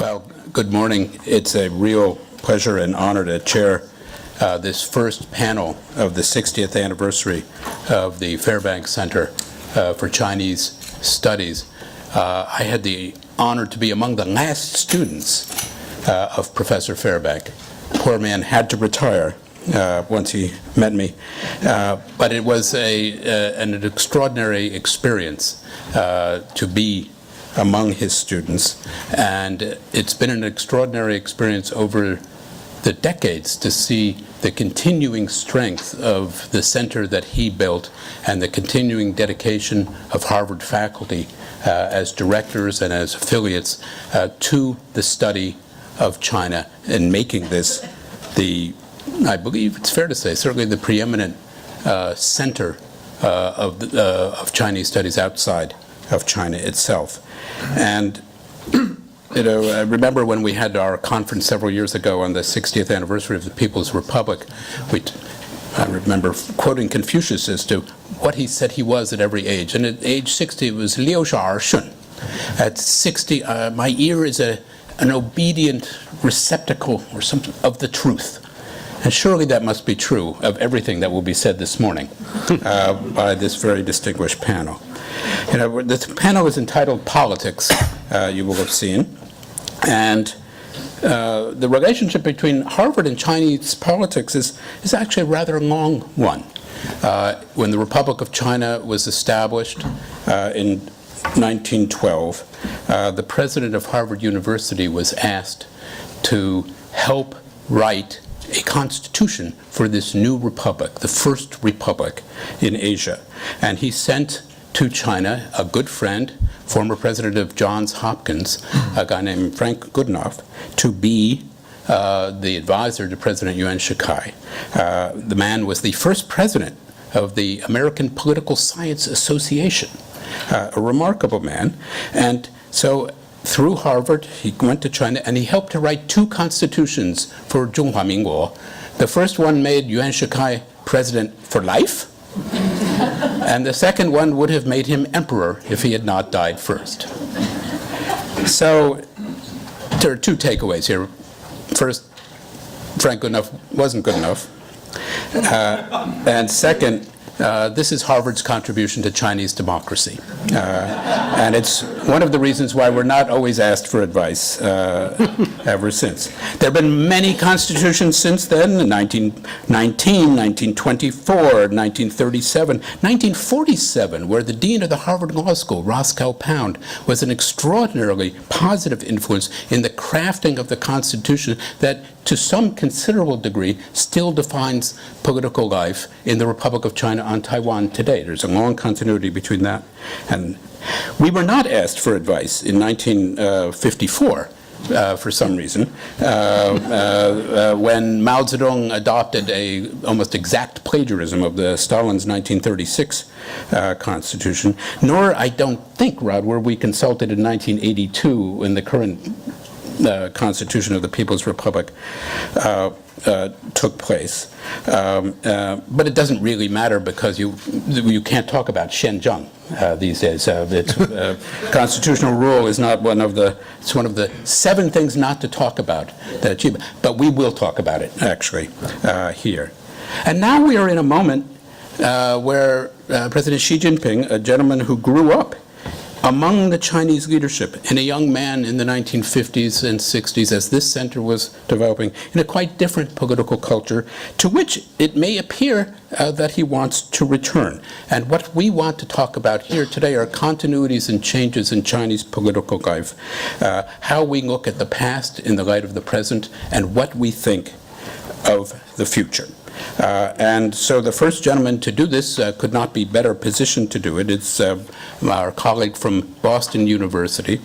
Well, good morning. It's a real pleasure and honor to chair this first panel of the 60th anniversary of the Fairbank Center for Chinese Studies. I had the honor to be among the last students of Professor Fairbank. Poor man had to retire once he met me, but it was an extraordinary experience to be among his students, and it's been an extraordinary experience over the decades to see the continuing strength of the center that he built and the continuing dedication of Harvard faculty as directors and as affiliates to the study of China and making this I believe it's fair to say, certainly the preeminent center of Chinese studies outside of China itself. And I remember when we had our conference several years ago on the 60th anniversary of the People's Republic, I remember quoting Confucius as to what he said he was at every age. And at age 60, it was Liu Shao Shun. At 60, my ear is an obedient receptacle or something of the truth. And surely that must be true of everything that will be said this morning by this very distinguished panel. This panel is entitled Politics, you will have seen. And the relationship between Harvard and Chinese politics is actually a rather long one. When the Republic of China was established in 1912, the president of Harvard University was asked to help write a constitution for this new republic, the first republic in Asia. And he sent to China a good friend, former president of Johns Hopkins, a guy named Frank Goodenough, to be the advisor to President Yuan Shikai. The man was the first president of the American Political Science Association, a remarkable man. And so through Harvard, he went to China and he helped to write two constitutions for Zhonghua Minguo. The first one made Yuan Shikai president for life, and the second one would have made him emperor if he had not died first. So there are two takeaways here. First, Frank Goodenough wasn't good enough. And second, this is Harvard's contribution to Chinese democracy. And it's one of the reasons why we're not always asked for advice ever since. There have been many constitutions since then, 1919, 1924, 1937, 1947, where the dean of the Harvard Law School, Roscoe Pound, was an extraordinarily positive influence in the crafting of the Constitution that, to some considerable degree, still defines political life in the Republic of China on Taiwan today. There's a long continuity between that. And we were not asked for advice in 1954 for some reason, when Mao Zedong adopted a almost exact plagiarism of the Stalin's 1936 Constitution. Nor, I don't think, Rod, were we consulted in 1982 in the current Constitution of the People's Republic took place. But it doesn't really matter because you can't talk about Shenzhen these days. Constitutional rule is not it's one of the 7 things not to talk about that achieve. But we will talk about it, actually, here. And now we are in a moment where President Xi Jinping, a gentleman who grew up among the Chinese leadership, and a young man in the 1950s and 60s as this center was developing in a quite different political culture to which it may appear that he wants to return. And what we want to talk about here today are continuities and changes in Chinese political life, how we look at the past in the light of the present, and what we think of the future. And so the first gentleman to do this could not be better positioned to do it. It's our colleague from Boston University,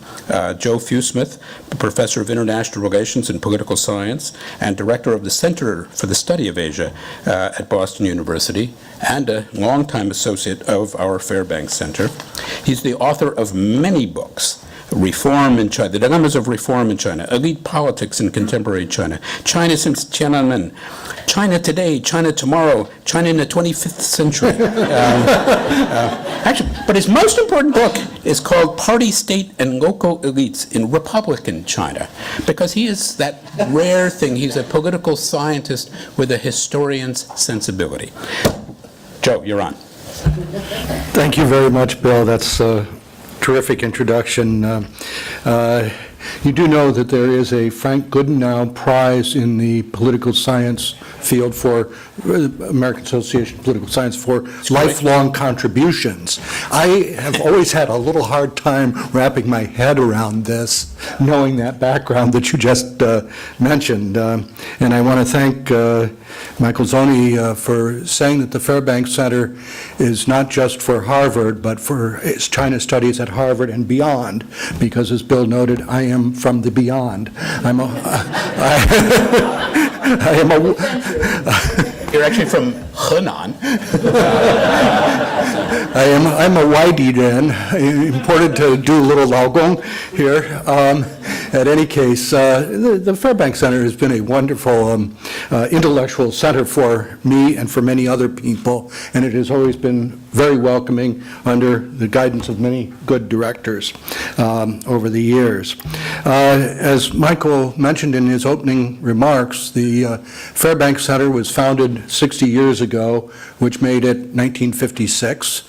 Joe Fewsmith, Professor of International Relations and Political Science, and Director of the Center for the Study of Asia at Boston University, and a longtime associate of our Fairbank Center. He's the author of many books reform in China, the dilemmas of reform in China, elite politics in contemporary China, China since Tiananmen, China today, China tomorrow, China in the 25th century. Actually, but his most important book is called Party, State, and Local Elites in Republican China, because he is that rare thing. He's a political scientist with a historian's sensibility. Joe, you're on. Thank you very much, Bill. That's a terrific introduction. You do know that there is a Frank Goodenow Prize in the political science field for American Association of Political Science for lifelong contributions. I have always had a little hard time wrapping my head around this, knowing that background that you just mentioned. And I want to thank Michael Zoni for saying that the Fairbank Center is not just for Harvard, but for its China studies at Harvard and beyond, because as Bill noted, I am from the beyond. You're actually from Henan. I'm a Waididen, imported to do a little Laogong here. At any case, the Fairbank Center has been a wonderful intellectual center for me and for many other people, and it has always been very welcoming under the guidance of many good directors over the years. As Michael mentioned in his opening remarks, the Fairbank Center was founded 60 years ago, which made it 1956.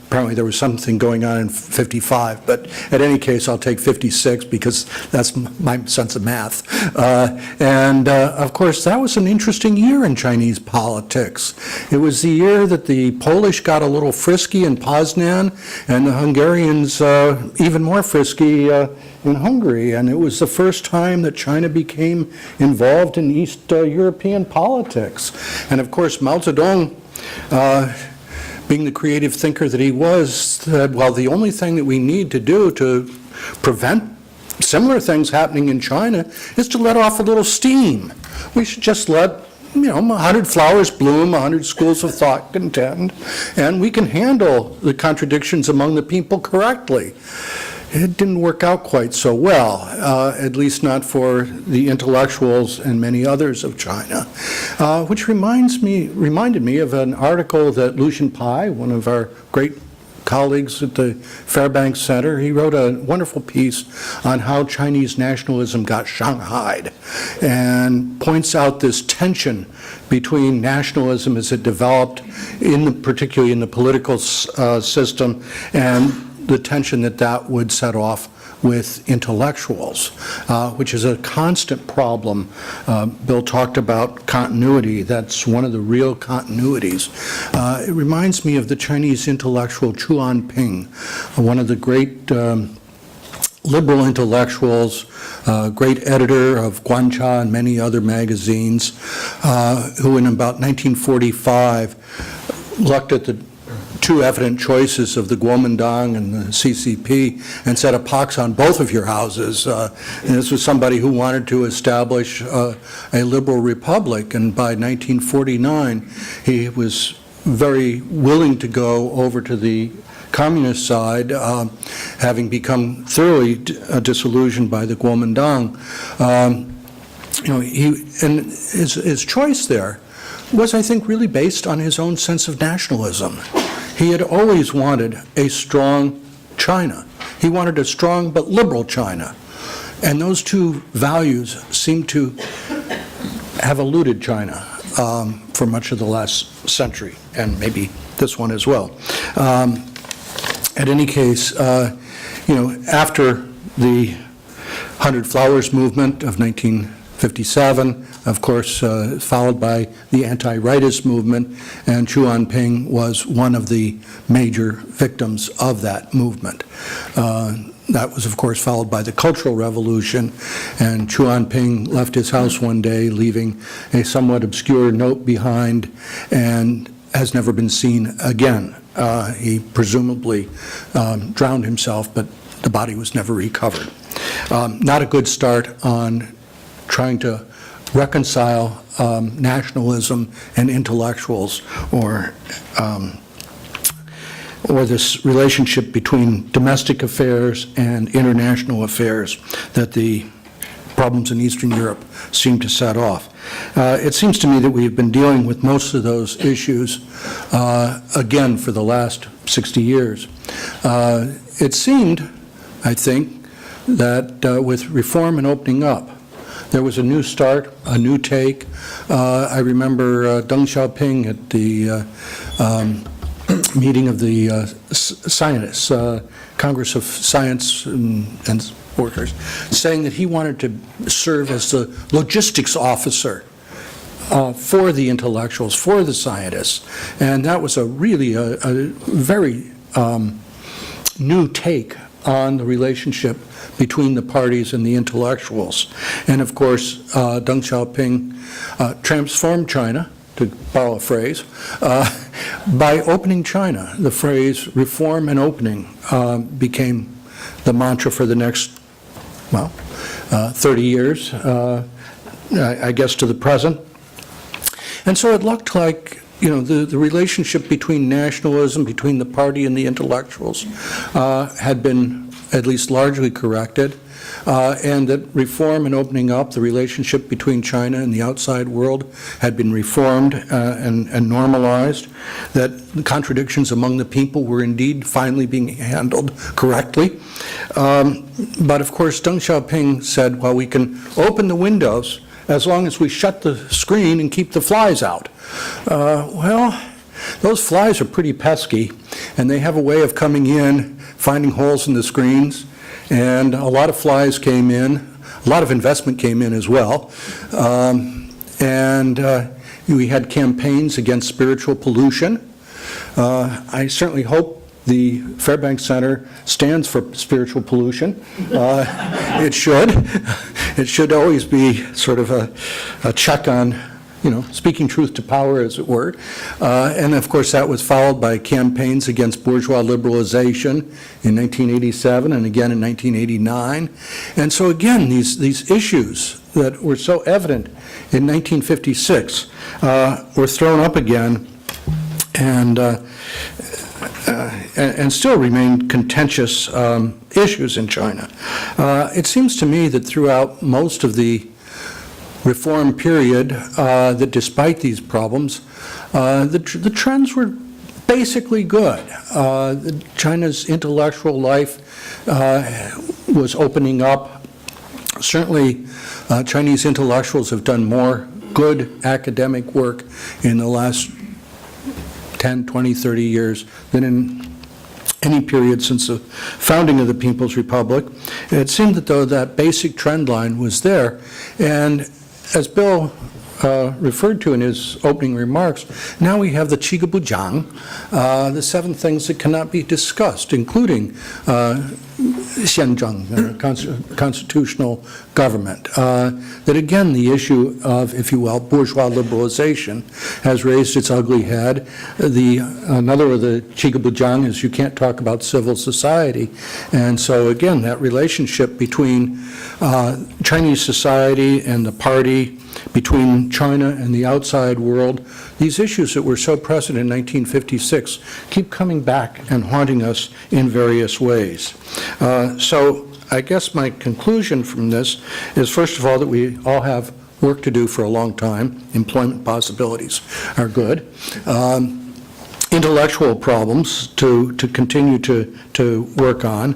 Apparently there was something going on in 55, but at any case, I'll take 56 because that's my sense of math. Of course, that was an interesting year in Chinese politics. It was the year that the Polish got a little frisky in Poznan, and the Hungarians even more frisky in Hungary, and it was the first time that China became involved in East European politics. And of course, Mao Zedong, being the creative thinker that he was, said, well, the only thing that we need to do to prevent similar things happening in China is to let off a little steam. We should just let 100 flowers bloom, 100 schools of thought contend, and we can handle the contradictions among the people correctly. It didn't work out quite so well, at least not for the intellectuals and many others of China, which reminded me of an article that Lucian Pai, one of our great colleagues at the Fairbank Center, he wrote a wonderful piece on how Chinese nationalism got shanghaied and points out this tension between nationalism as it developed, particularly in the political system, and the tension that would set off with intellectuals, which is a constant problem. Bill talked about continuity. That's one of the real continuities. It reminds me of the Chinese intellectual Chu Anping, one of the great liberal intellectuals, great editor of Guancha and many other magazines, who in about 1945 looked at the two evident choices of the Kuomintang and the CCP and set a pox on both of your houses. And this was somebody who wanted to establish a liberal republic, and by 1949 he was very willing to go over to the communist side, having become thoroughly disillusioned by the Kuomintang. His choice there was, I think, really based on his own sense of nationalism. He had always wanted a strong China. He wanted a strong but liberal China. And those two values seem to have eluded China for much of the last century, and maybe this one as well. At any case, after the 100 Flowers movement of 1957, of course, followed by the anti-rightist movement, and Chu Anping was one of the major victims of that movement. That was, of course, followed by the Cultural Revolution, and Chu Anping left his house one day, leaving a somewhat obscure note behind, and has never been seen again. He presumably drowned himself, but the body was never recovered. Not a good start on trying to reconcile or this relationship between domestic affairs and international affairs that the problems in Eastern Europe seem to set off. It seems to me that we've been dealing with most of those issues, again, for the last 60 years. It seemed, I think, that with reform and opening up, there was a new start, a new take. I remember Deng Xiaoping at the meeting of the scientists, Congress of Science and Workers, saying that he wanted to serve as the logistics officer for the intellectuals, for the scientists. And that was really a very new take on the relationship between the parties and the intellectuals. And of course, Deng Xiaoping transformed China, to borrow a phrase, by opening China. The phrase reform and opening became the mantra for the next, 30 years, I guess, to the present. And so it looked like, the relationship between nationalism, between the party and the intellectuals, had been at least largely corrected, and that reform and opening up, the relationship between China and the outside world had been reformed and normalized, that the contradictions among the people were indeed finally being handled correctly. But of course, Deng Xiaoping said, well, we can open the windows as long as we shut the screen and keep the flies out. Well, those flies are pretty pesky, and they have a way of coming in, finding holes in the screens, and a lot of flies came in, a lot of investment came in as well, and we had campaigns against spiritual pollution. I certainly hope the Fairbank Center stands for spiritual pollution. It should. It should always be sort of a check on, speaking truth to power, as it were. And of course, that was followed by campaigns against bourgeois liberalization in 1987 and again in 1989. And so again, these issues that were so evident in 1956 were thrown up again and still remain contentious issues in China. It seems to me that throughout most of the reform period, that despite these problems, the trends were basically good. China's intellectual life was opening up. Certainly, Chinese intellectuals have done more good academic work in the last 10, 20, 30 years than in any period since the founding of the People's Republic. It seemed that, though, that basic trend line was there. And as Bill referred to in his opening remarks, now we have the Qigabuzhang, the 7 things that cannot be discussed, including Xianzheng, constitutional government. That again, the issue of, if you will, bourgeois liberalization has raised its ugly head. Another of the Qigabuzhang is you can't talk about civil society. And so again, that relationship between Chinese society and the party, between China and the outside world, these issues that were so present in 1956 keep coming back and haunting us in various ways. So I guess my conclusion from this is, first of all, that we all have work to do for a long time. Employment possibilities are good. Intellectual problems to continue to work on,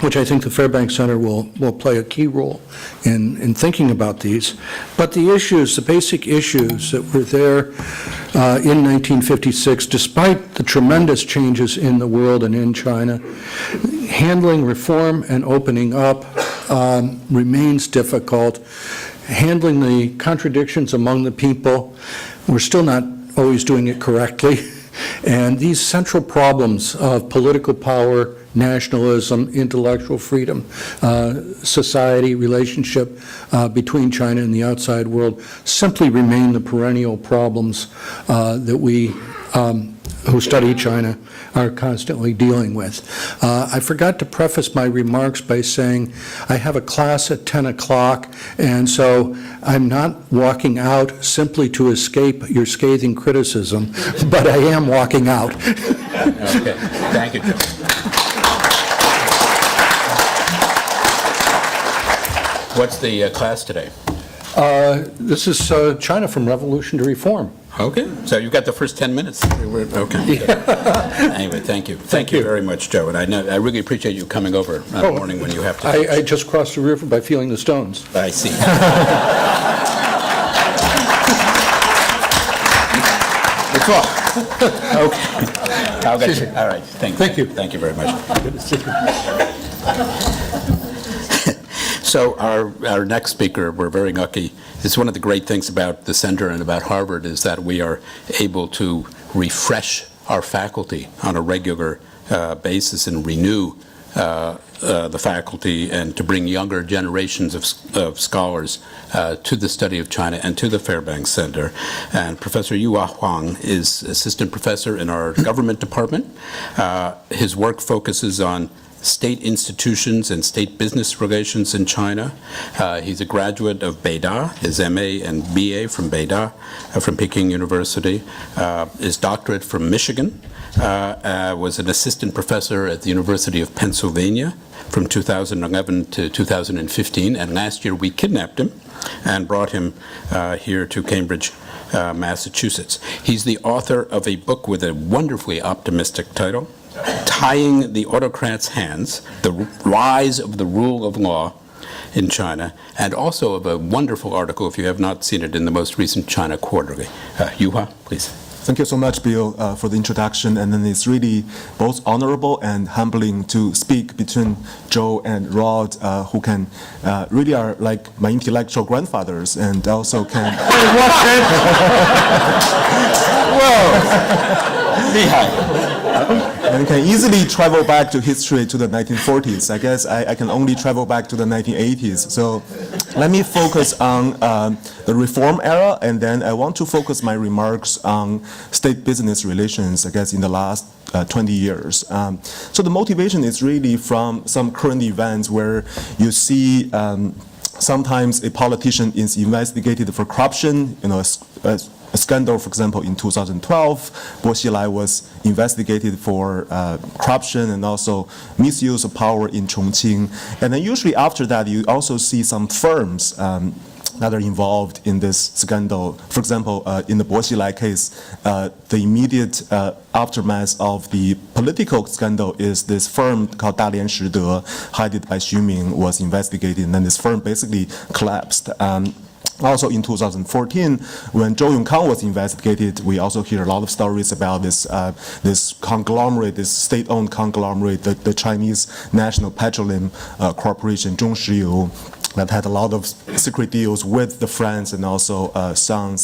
which I think the Fairbank Center will play a key role in thinking about these. But the issues, the basic issues that were there in 1956, despite the tremendous changes in the world and in China, handling reform and opening up remains difficult. Handling the contradictions among the people, we're still not always doing it correctly. And these central problems of political power, nationalism, intellectual freedom, society, relationship between China and the outside world simply remain the perennial problems that we who study China are constantly dealing with. I forgot to preface my remarks by saying I have a class at 10 o'clock, and so I'm not walking out simply to escape your scathing criticism, but I am walking out. Okay, thank you, Joe. What's the class today? This is China from Revolution to Reform. Okay, so you've got the first 10 minutes. Okay. Anyway, thank you. Thank you very much, Joe. And I really appreciate you coming over on the morning when you have to. I just crossed the river by feeling the stones. I see. That's all. Okay. I'll get you. All right. Thank you. Thank you very much. Good to see you. So our next speaker, we're very lucky. It's one of the great things about the center and about Harvard is that we are able to refresh our faculty on a regular basis and renew the faculty and to bring younger generations of scholars to the study of China and to the Fairbank Center. And Professor Yuhua Wang is assistant professor in our government department. His work focuses on state institutions and state business relations in China. He's a graduate of Beida, his MA and BA from Beida, from Peking University, his doctorate from Michigan, was an assistant professor at the University of Pennsylvania from 2011 to 2015, and last year we kidnapped him and brought him here to Cambridge, Massachusetts. He's the author of a book with a wonderfully optimistic title, Tying the Autocrats' Hands, The Rise of the Rule of Law in China, and also of a wonderful article, if you have not seen it, in the most recent China Quarterly. Yuhua, please. Thank you so much, Bill, for the introduction. And then it's really both honorable and humbling to speak between Joe and Rod, who can really are like my intellectual grandfathers and also can. And can easily travel back to history to the 1940s. I guess I can only travel back to the 1980s. So let me focus on the reform era, and then I want to focus my remarks on state-business relations, I guess, in the last 20 years. So the motivation is really from some current events where you see sometimes a politician is investigated for corruption, a scandal, for example, in 2012, Bo Xilai was investigated for corruption and also misuse of power in Chongqing. And then usually after that, you also see some firms that are involved in this scandal. For example, in the Bo Xilai case, the immediate aftermath of the political scandal is this firm called Dalian Shide, headed by Xu Ming, was investigated, and then this firm basically collapsed. Also in 2014, when Zhou Yongkang was investigated, we also hear a lot of stories about this conglomerate, this state-owned conglomerate, the Chinese National Petroleum Corporation, Zhongshiyou, that had a lot of secret deals with the friends and also son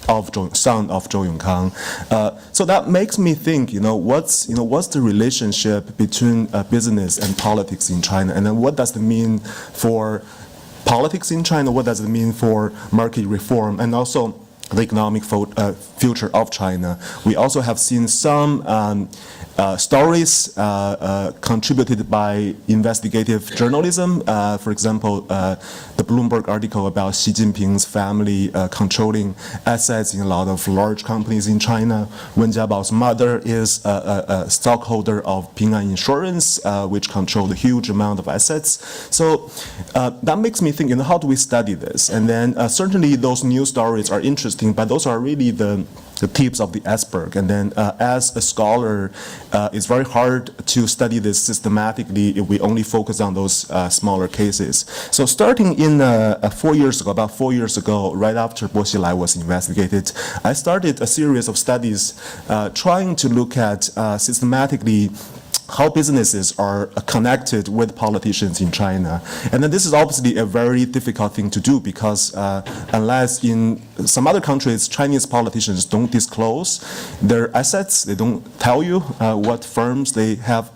of Zhou Yongkang. So that makes me think, what's the relationship between business and politics in China, and then what does it mean for politics in China? What does it mean for market reform and also the economic future of China? We also have seen some stories contributed by investigative journalism. For example, the Bloomberg article about Xi Jinping's family controlling assets in a lot of large companies in China. Wen Jiabao's mother is a stockholder of Ping An Insurance, which controlled a huge amount of assets. So that makes me think, how do we study this? And then certainly those news stories are interesting, but those are really the tips of the iceberg. And then as a scholar, it's very hard to study this systematically if we only focus on those smaller cases. So starting in about 4 years ago, right after Bo Xilai was investigated, I started a series of studies trying to look at systematically how businesses are connected with politicians in China. And then this is obviously a very difficult thing to do because unless in some other countries, Chinese politicians don't disclose their assets, they don't tell you what firms they have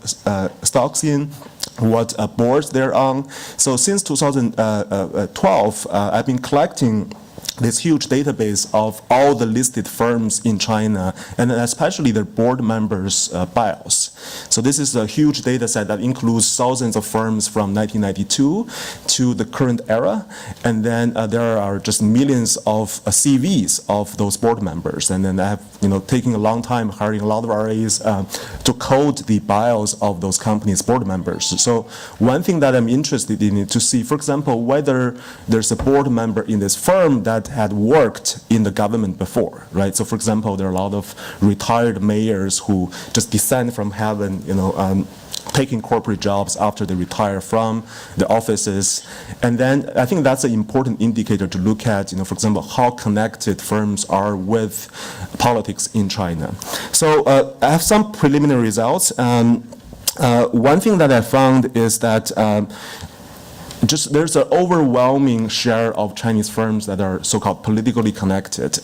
stocks in, what boards they're on. So since 2012, I've been collecting this huge database of all the listed firms in China, and especially their board members' bios. So this is a huge data set that includes thousands of firms from 1992 to the current era. And then there are just millions of CVs of those board members. And then I have taken a long time hiring a lot of RAs to code the bios of those companies' board members. So one thing that I'm interested in is to see, for example, whether there's a board member in this firm that had worked in the government before, right? So for example, there are a lot of retired mayors who just descend from heaven, taking corporate jobs after they retire from the offices. And then I think that's an important indicator to look at, for example, how connected firms are with politics in China. So I have some preliminary results. One thing that I found is that there's an overwhelming share of Chinese firms that are so-called politically connected.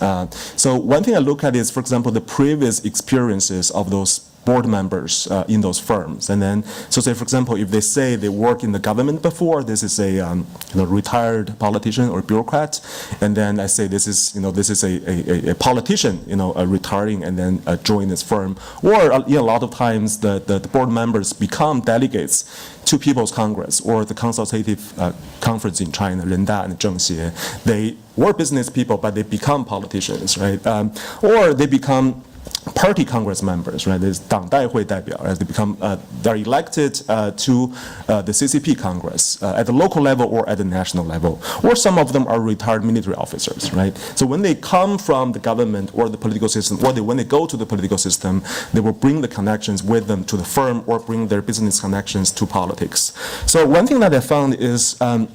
So one thing I look at is, for example, the previous experiences of those board members in those firms. And then, so say, for example, if they say they work in the government before, this is a retired politician or bureaucrat, and then I say this is a politician, retiring and then join this firm. Or a lot of times the board members become delegates to People's Congress or the consultative conference in China, 人大 and 政协. They were business people, but they become politicians, right? Or they become party Congress members, right? There's 党代会代表, as they become, they're elected to the CCP Congress at the local level or at the national level. Or some of them are retired military officers, right? So when they come from the government or the political system, or when they go to the political system, they will bring the connections with them to the firm or bring their business connections to politics. So one thing that I found is 90%,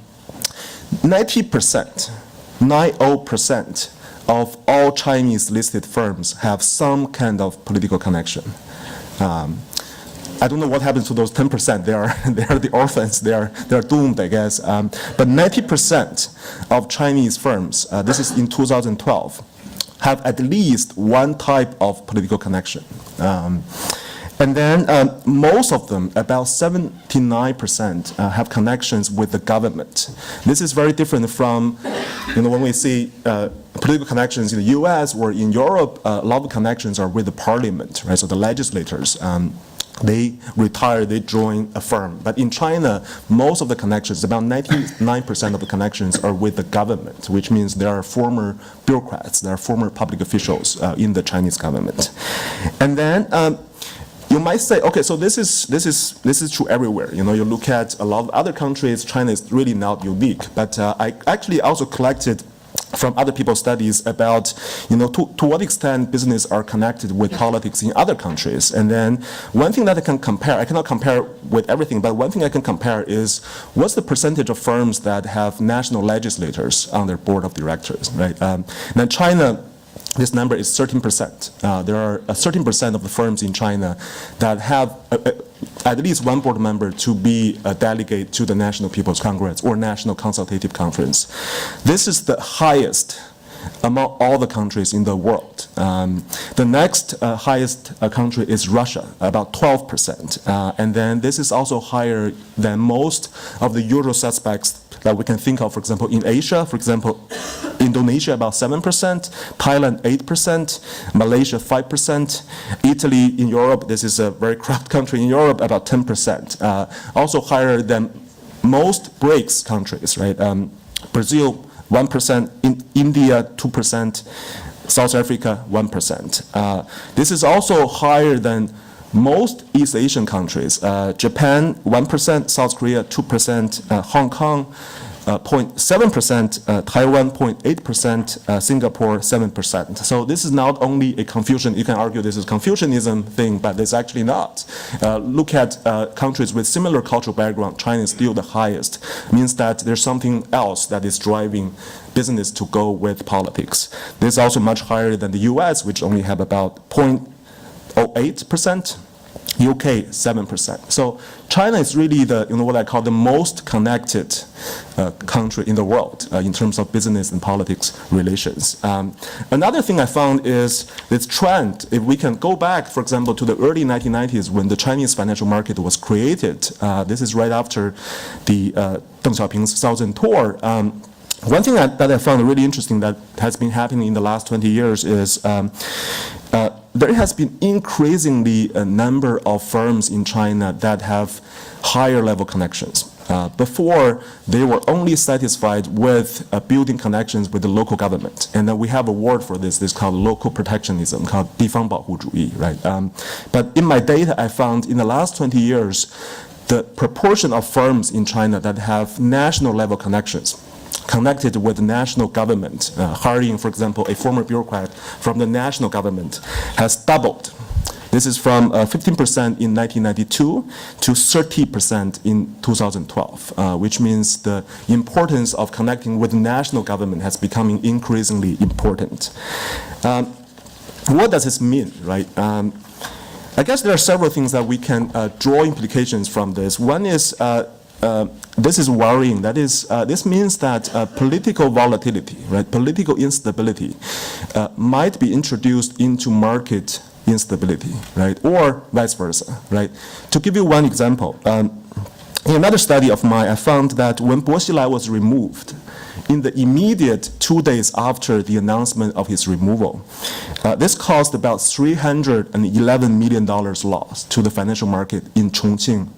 90% of all Chinese listed firms have some kind of political connection. I don't know what happens to those 10%. They are the orphans. They are doomed, I guess. But 90% of Chinese firms, this is in 2012, have at least one type of political connection. And then most of them, about 79%, have connections with the government. This is very different from, when we see political connections in the U.S. or in Europe, a lot of connections are with the parliament, right? So the legislators. They retire, they join a firm. But in China, most of the connections, about 99% of the connections are with the government, which means there are former bureaucrats, there are former public officials in the Chinese government. And then you might say, okay, so this is true everywhere. You look at a lot of other countries, China is really not unique. But I actually also collected from other people's studies about, to what extent business are connected with politics in other countries. And then one thing that I can compare, I cannot compare with everything, but one thing I can compare is what's the percentage of firms that have national legislators on their board of directors, right? Now China, this number is 13%. There are 13% of the firms in China that have at least one board member to be a delegate to the National People's Congress or National Consultative Conference. This is the highest among all the countries in the world. The next highest country is Russia, about 12%. And then this is also higher than most of the usual suspects that we can think of, for example, in Asia. For example, Indonesia about 7%, Thailand 8%, Malaysia 5%, Italy in Europe, this is a very corrupt country in Europe, about 10%. Also higher than most BRICS countries, right? Brazil 1%, in India 2%, South Africa 1%. This is also higher than most East Asian countries. Japan 1%, South Korea 2%, Hong Kong 0.7%, Taiwan 0.8%, Singapore 7%. So this is not only a Confucian, you can argue this is Confucianism thing, but it's actually not. Look at countries with similar cultural background, China is still the highest. Means that there's something else that is driving business to go with politics. This is also much higher than the US, which only have about 0.08%. UK 7%. So China is really the what I call the most connected country in the world in terms of business and politics relations. Another thing I found is this trend. If we can go back, for example, to the early 1990s when the Chinese financial market was created. This is right after the Deng Xiaoping's Southern Tour. One thing that I found really interesting that has been happening in the last 20 years is there has been increasingly a number of firms in China that have higher level connections. Before, they were only satisfied with building connections with the local government. And then we have a word for this. This is called local protectionism, called 地方保护主义, right? But in my data, I found in the last 20 years, the proportion of firms in China that have national level connections, connected with the national government, hiring, for example, a former bureaucrat from the national government, has doubled. This is from 15% in 1992 to 30% in 2012, which means the importance of connecting with the national government has becoming increasingly important. What does this mean, right? I guess there are several things that we can draw implications from this. One is this is worrying. That is, this means that political volatility, right, political instability, might be introduced into market instability, right, or vice versa, right. To give you one example, in another study of mine, I found that when Bo Xilai was removed, in the immediate 2 days after the announcement of his removal, this caused about $311 million loss to the financial market in Chongqing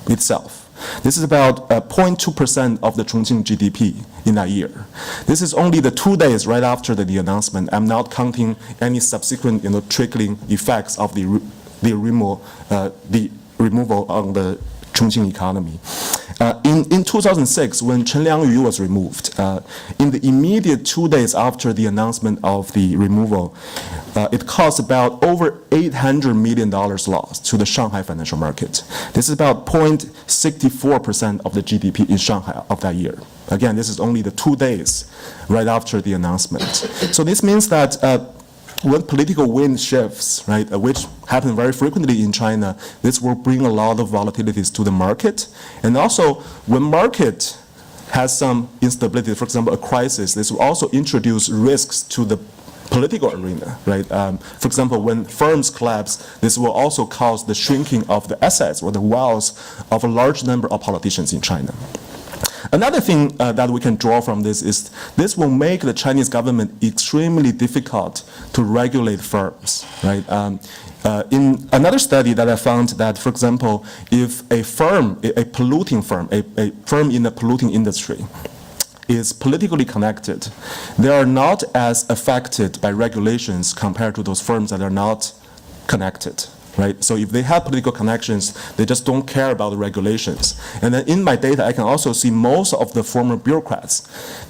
itself. This is about 0.2% of the Chongqing GDP in that year. This is only the 2 days right after the announcement. I'm not counting any subsequent, trickling effects of the removal on the Chongqing economy. In 2006, when Chen Liangyu was removed, in the immediate 2 days after the announcement of the removal, it caused about over $800 million loss to the Shanghai financial market. This is about 0.64% of the GDP in Shanghai of that year. Again, this is only the 2 days right after the announcement. So this means that when political wind shifts, right, which happen very frequently in China, this will bring a lot of volatilities to the market. And also, when market has some instability, for example, a crisis, this will also introduce risks to the political arena, right? For example, when firms collapse, this will also cause the shrinking of the assets or the wealth of a large number of politicians in China. Another thing that we can draw from this is this will make the Chinese government extremely difficult to regulate firms, right? In another study that I found that, for example, if a firm, a polluting firm, a firm in the polluting industry is politically connected, they are not as affected by regulations compared to those firms that are not connected. Right? So if they have political connections, they just don't care about the regulations. And then in my data, I can also see most of the former bureaucrats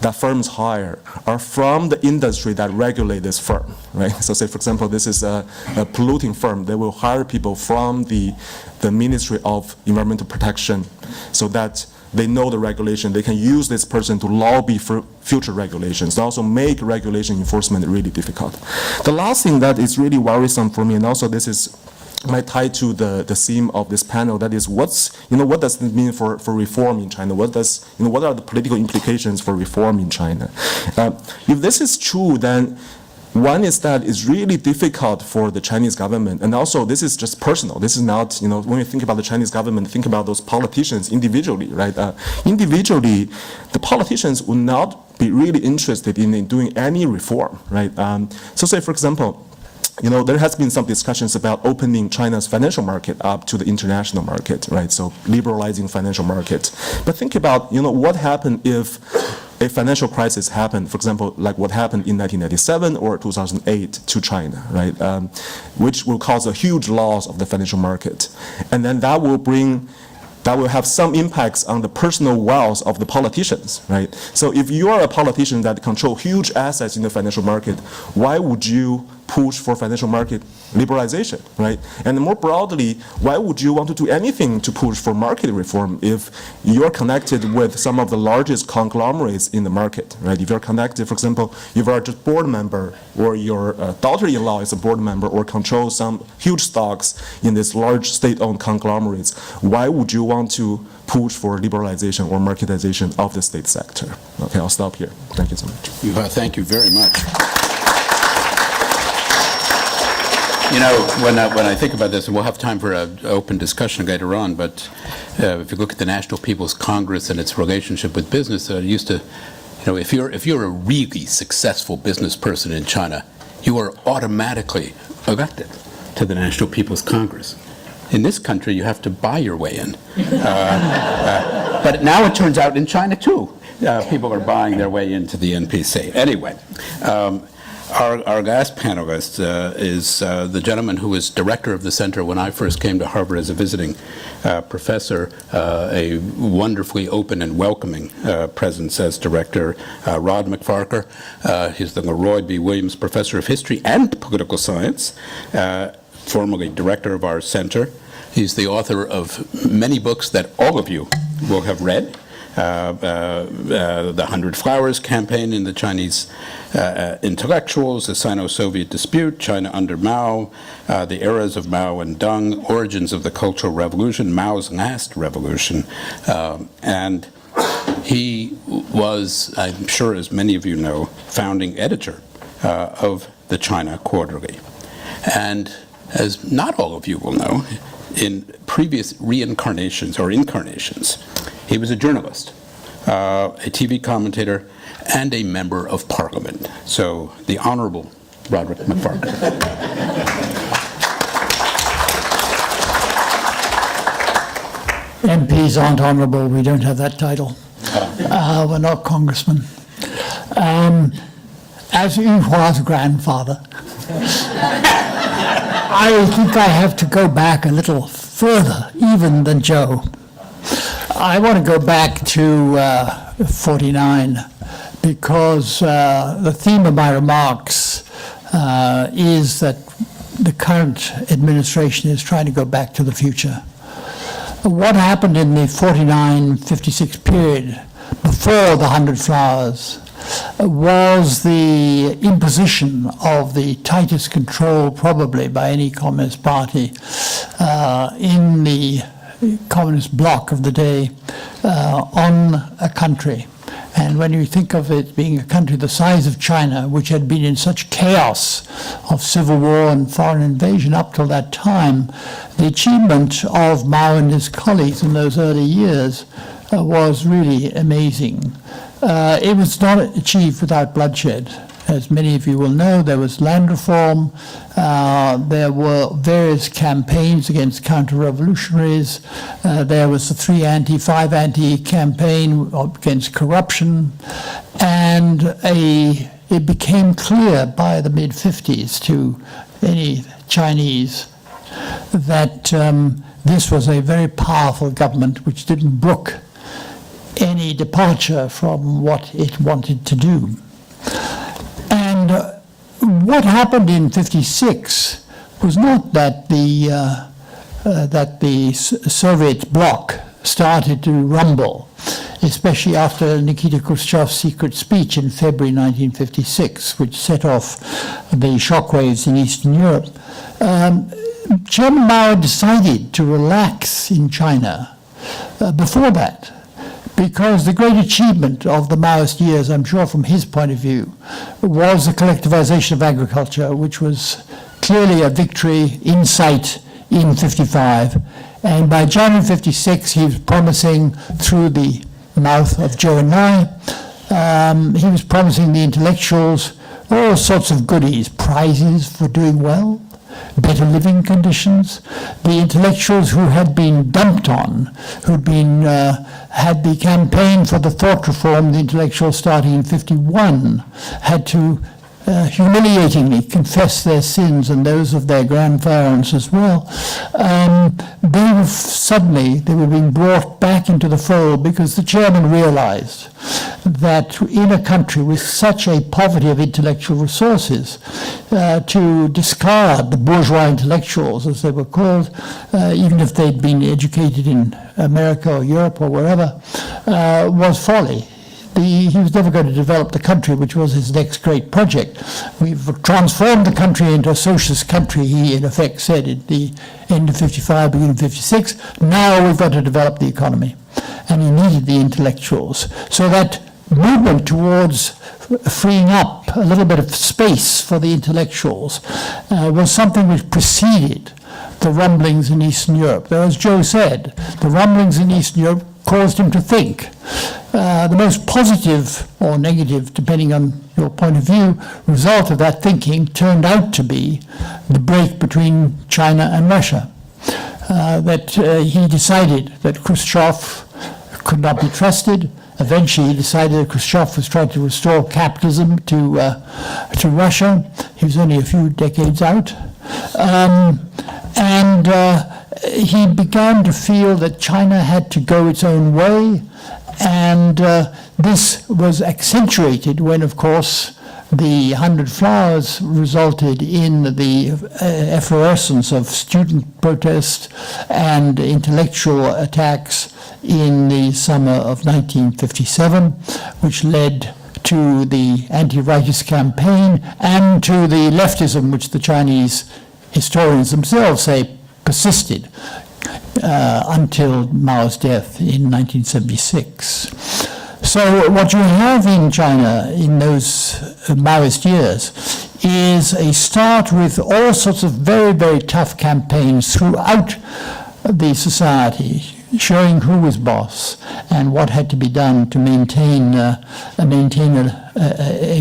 that firms hire are from the industry that regulate this firm. Right? So say, for example, this is a polluting firm. They will hire people from the Ministry of Environmental Protection so that they know the regulation. They can use this person to lobby for future regulations. They also make regulation enforcement really difficult. The last thing that is really worrisome for me, and also this is might tie to the theme of this panel, that is what does it mean for reform in China? What are the political implications for reform in China? If this is true, then one is that it's really difficult for the Chinese government, and also this is just personal. This is not, when you think about the Chinese government, think about those politicians individually, right? Individually, the politicians would not be really interested in doing any reform, right? So say, for example, there has been some discussions about opening China's financial market up to the international market, right? So liberalizing financial market. But think about, what happened if a financial crisis happened, for example, like what happened in 1997 or 2008 to China, right? Which will cause a huge loss of the financial market. And then that will have some impacts on the personal wealth of the politicians, right? So if you are a politician that control huge assets in the financial market, why would you push for financial market liberalization, right? And more broadly, why would you want to do anything to push for market reform if you're connected with some of the largest conglomerates in the market, right? If you're connected, for example, if you are just board member, or your daughter-in-law is a board member, or controls some huge stocks in this large state-owned conglomerates, why would you want to push for liberalization or marketization of the state sector? Okay, I'll stop here. Thank you so much. Thank you very much. When I think about this, and we'll have time for an open discussion later on, but if you look at the National People's Congress and its relationship with business, used to, if you're a really successful business person in China, you are automatically elected to the National People's Congress. In this country, you have to buy your way in. But now it turns out in China, too, people are buying their way into the NPC. Anyway, our last panelist is the gentleman who was director of the center when I first came to Harvard as a visiting professor, a wonderfully open and welcoming presence as director, Roderick MacFarquhar. He's the Leroy B. Williams Professor of History and Political Science, formerly director of our center. He's the author of many books that all of you will have read. The 100 Flowers campaign in the Chinese intellectuals, the Sino-Soviet dispute, China under Mao, the eras of Mao and Deng, origins of the Cultural Revolution, Mao's last revolution. And he was, I'm sure as many of you know, founding editor of the China Quarterly. And as not all of you will know, in previous reincarnations or incarnations, he was a journalist, a TV commentator, and a member of parliament. So the Honorable Roderick MacFarquhar. MPs aren't honourable. We don't have that title. We're not congressmen. As Yuhua's grandfather, I think I have to go back a little further, even than Joe. I want to go back to 49 because the theme of my remarks is that the current administration is trying to go back to the future. What happened in the 49-56 period before the 100 Flowers was the imposition of the tightest control probably by any Communist Party in the Communist bloc of the day on a country. And when you think of it being a country the size of China, which had been in such chaos of civil war and foreign invasion up till that time, the achievement of Mao and his colleagues in those early years was really amazing. It was not achieved without bloodshed. As many of you will know, there was land reform, there were various campaigns against counter-revolutionaries, there was the 3 anti, 5 anti campaign against corruption, and it became clear by the mid-50s to any Chinese that this was a very powerful government which didn't brook any departure from what it wanted to do. And what happened in '56 was not that the Soviet bloc started to rumble, especially after Nikita Khrushchev's secret speech in February 1956, which set off the shockwaves in Eastern Europe. Chairman Mao decided to relax in China before that, because the great achievement of the Maoist years, I'm sure from his point of view, was the collectivization of agriculture, which was clearly a victory in sight in '55. And by January '56, he was promising, through the mouth of Zhou Enlai, he was promising the intellectuals all sorts of goodies, prizes for doing well, better living conditions. The intellectuals who had been dumped on, who'd been had the campaign for the thought reform, the intellectuals starting in '51, had to humiliatingly confess their sins and those of their grandparents as well. They were being brought back into the fold because the chairman realized that in a country with such a poverty of intellectual resources, to discard the bourgeois intellectuals, as they were called, even if they'd been educated in America or Europe or wherever, was folly. He was never going to develop the country, which was his next great project. We've transformed the country into a socialist country, he in effect said at the end of '55, beginning of '56. Now we've got to develop the economy. And he needed the intellectuals. So that movement towards freeing up a little bit of space for the intellectuals was something which preceded the rumblings in Eastern Europe. Though, as Joe said, the rumblings in Eastern Europe caused him to think. The most positive or negative, depending on your point of view, result of that thinking turned out to be the break between China and Russia. That he decided that Khrushchev could not be trusted. Eventually, he decided that Khrushchev was trying to restore capitalism to Russia. He was only a few decades out. He began to feel that China had to go its own way, and this was accentuated when, of course, the 100 Flowers resulted in the effervescence of student protest and intellectual attacks in the summer of 1957, which led to the anti-rightist campaign and to the leftism, which the Chinese historians themselves say persisted until Mao's death in 1976. So what you have in China in those Maoist years is a start with all sorts of very, very tough campaigns throughout the society, showing who was boss and what had to be done to maintain a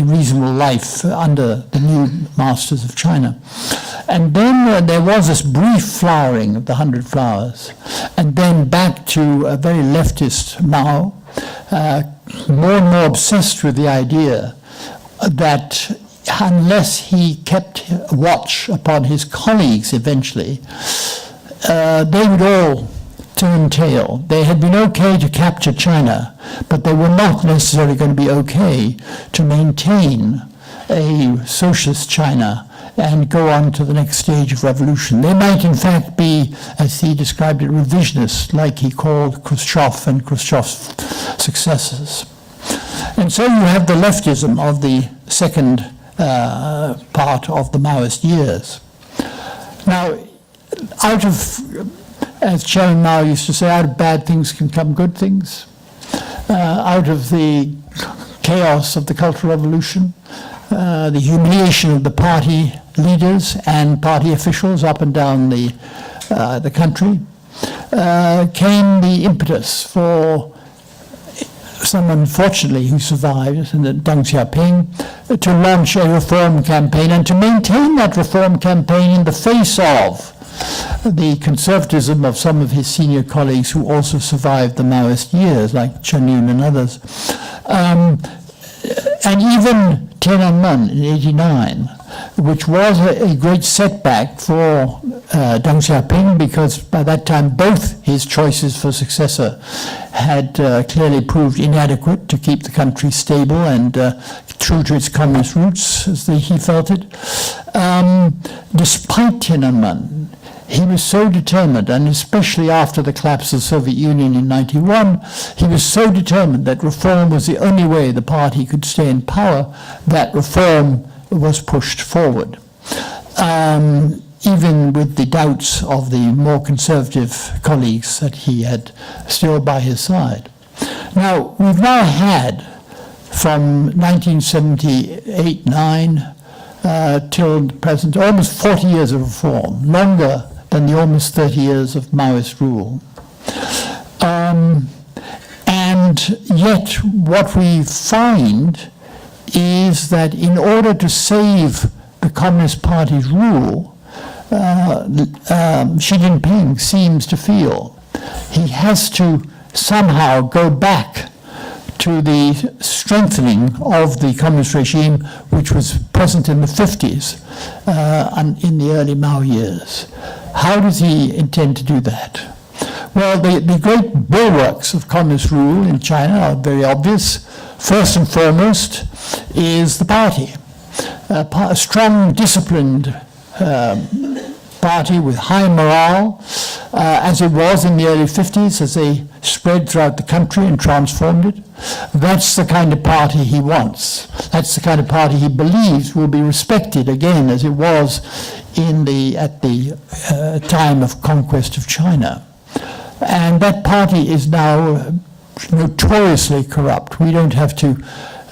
reasonable life under the new masters of China. And then there was this brief flowering of the 100 Flowers, and then back to a very leftist Mao, more and more obsessed with the idea that unless he kept watch upon his colleagues eventually, they would all turn tail. They had been okay to capture China, but they were not necessarily going to be okay to maintain a socialist China and go on to the next stage of revolution. They might in fact be, as he described it, revisionist, like he called Khrushchev and Khrushchev's successors. And so you have the leftism of the second part of the Maoist years. Now, out of, as Chairman Mao used to say, out of bad things can come good things. Out of the chaos of the Cultural Revolution, the humiliation of the party leaders and party officials up and down the country, came the impetus for someone, fortunately, who survived, Deng Xiaoping, to launch a reform campaign and to maintain that reform campaign in the face of the conservatism of some of his senior colleagues who also survived the Maoist years, like Chen Yun and others. And even Tiananmen in '89, which was a great setback for Deng Xiaoping, because by that time both his choices for successor had clearly proved inadequate to keep the country stable and true to its communist roots, as he felt it. Despite Tiananmen, he was so determined, and especially after the collapse of the Soviet Union in '91, he was so determined that reform was the only way the party could stay in power, that reform was pushed forward, even with the doubts of the more conservative colleagues that he had still by his side. Now, we've now had, from 1978-9 till the present, almost 40 years of reform, longer than the almost 30 years of Maoist rule. And yet what we find is that in order to save the Communist Party's rule, Xi Jinping seems to feel he has to somehow go back to the strengthening of the communist regime, which was present in the 50s and in the early Mao years. How does he intend to do that? Well, the great bulwarks of communist rule in China are very obvious. First and foremost is the party, a strong, disciplined party with high morale, as it was in the early 50s, as they spread throughout the country and transformed it. That's the kind of party he wants. That's the kind of party he believes will be respected again, as it was at the time of conquest of China. And that party is now notoriously corrupt. We don't have to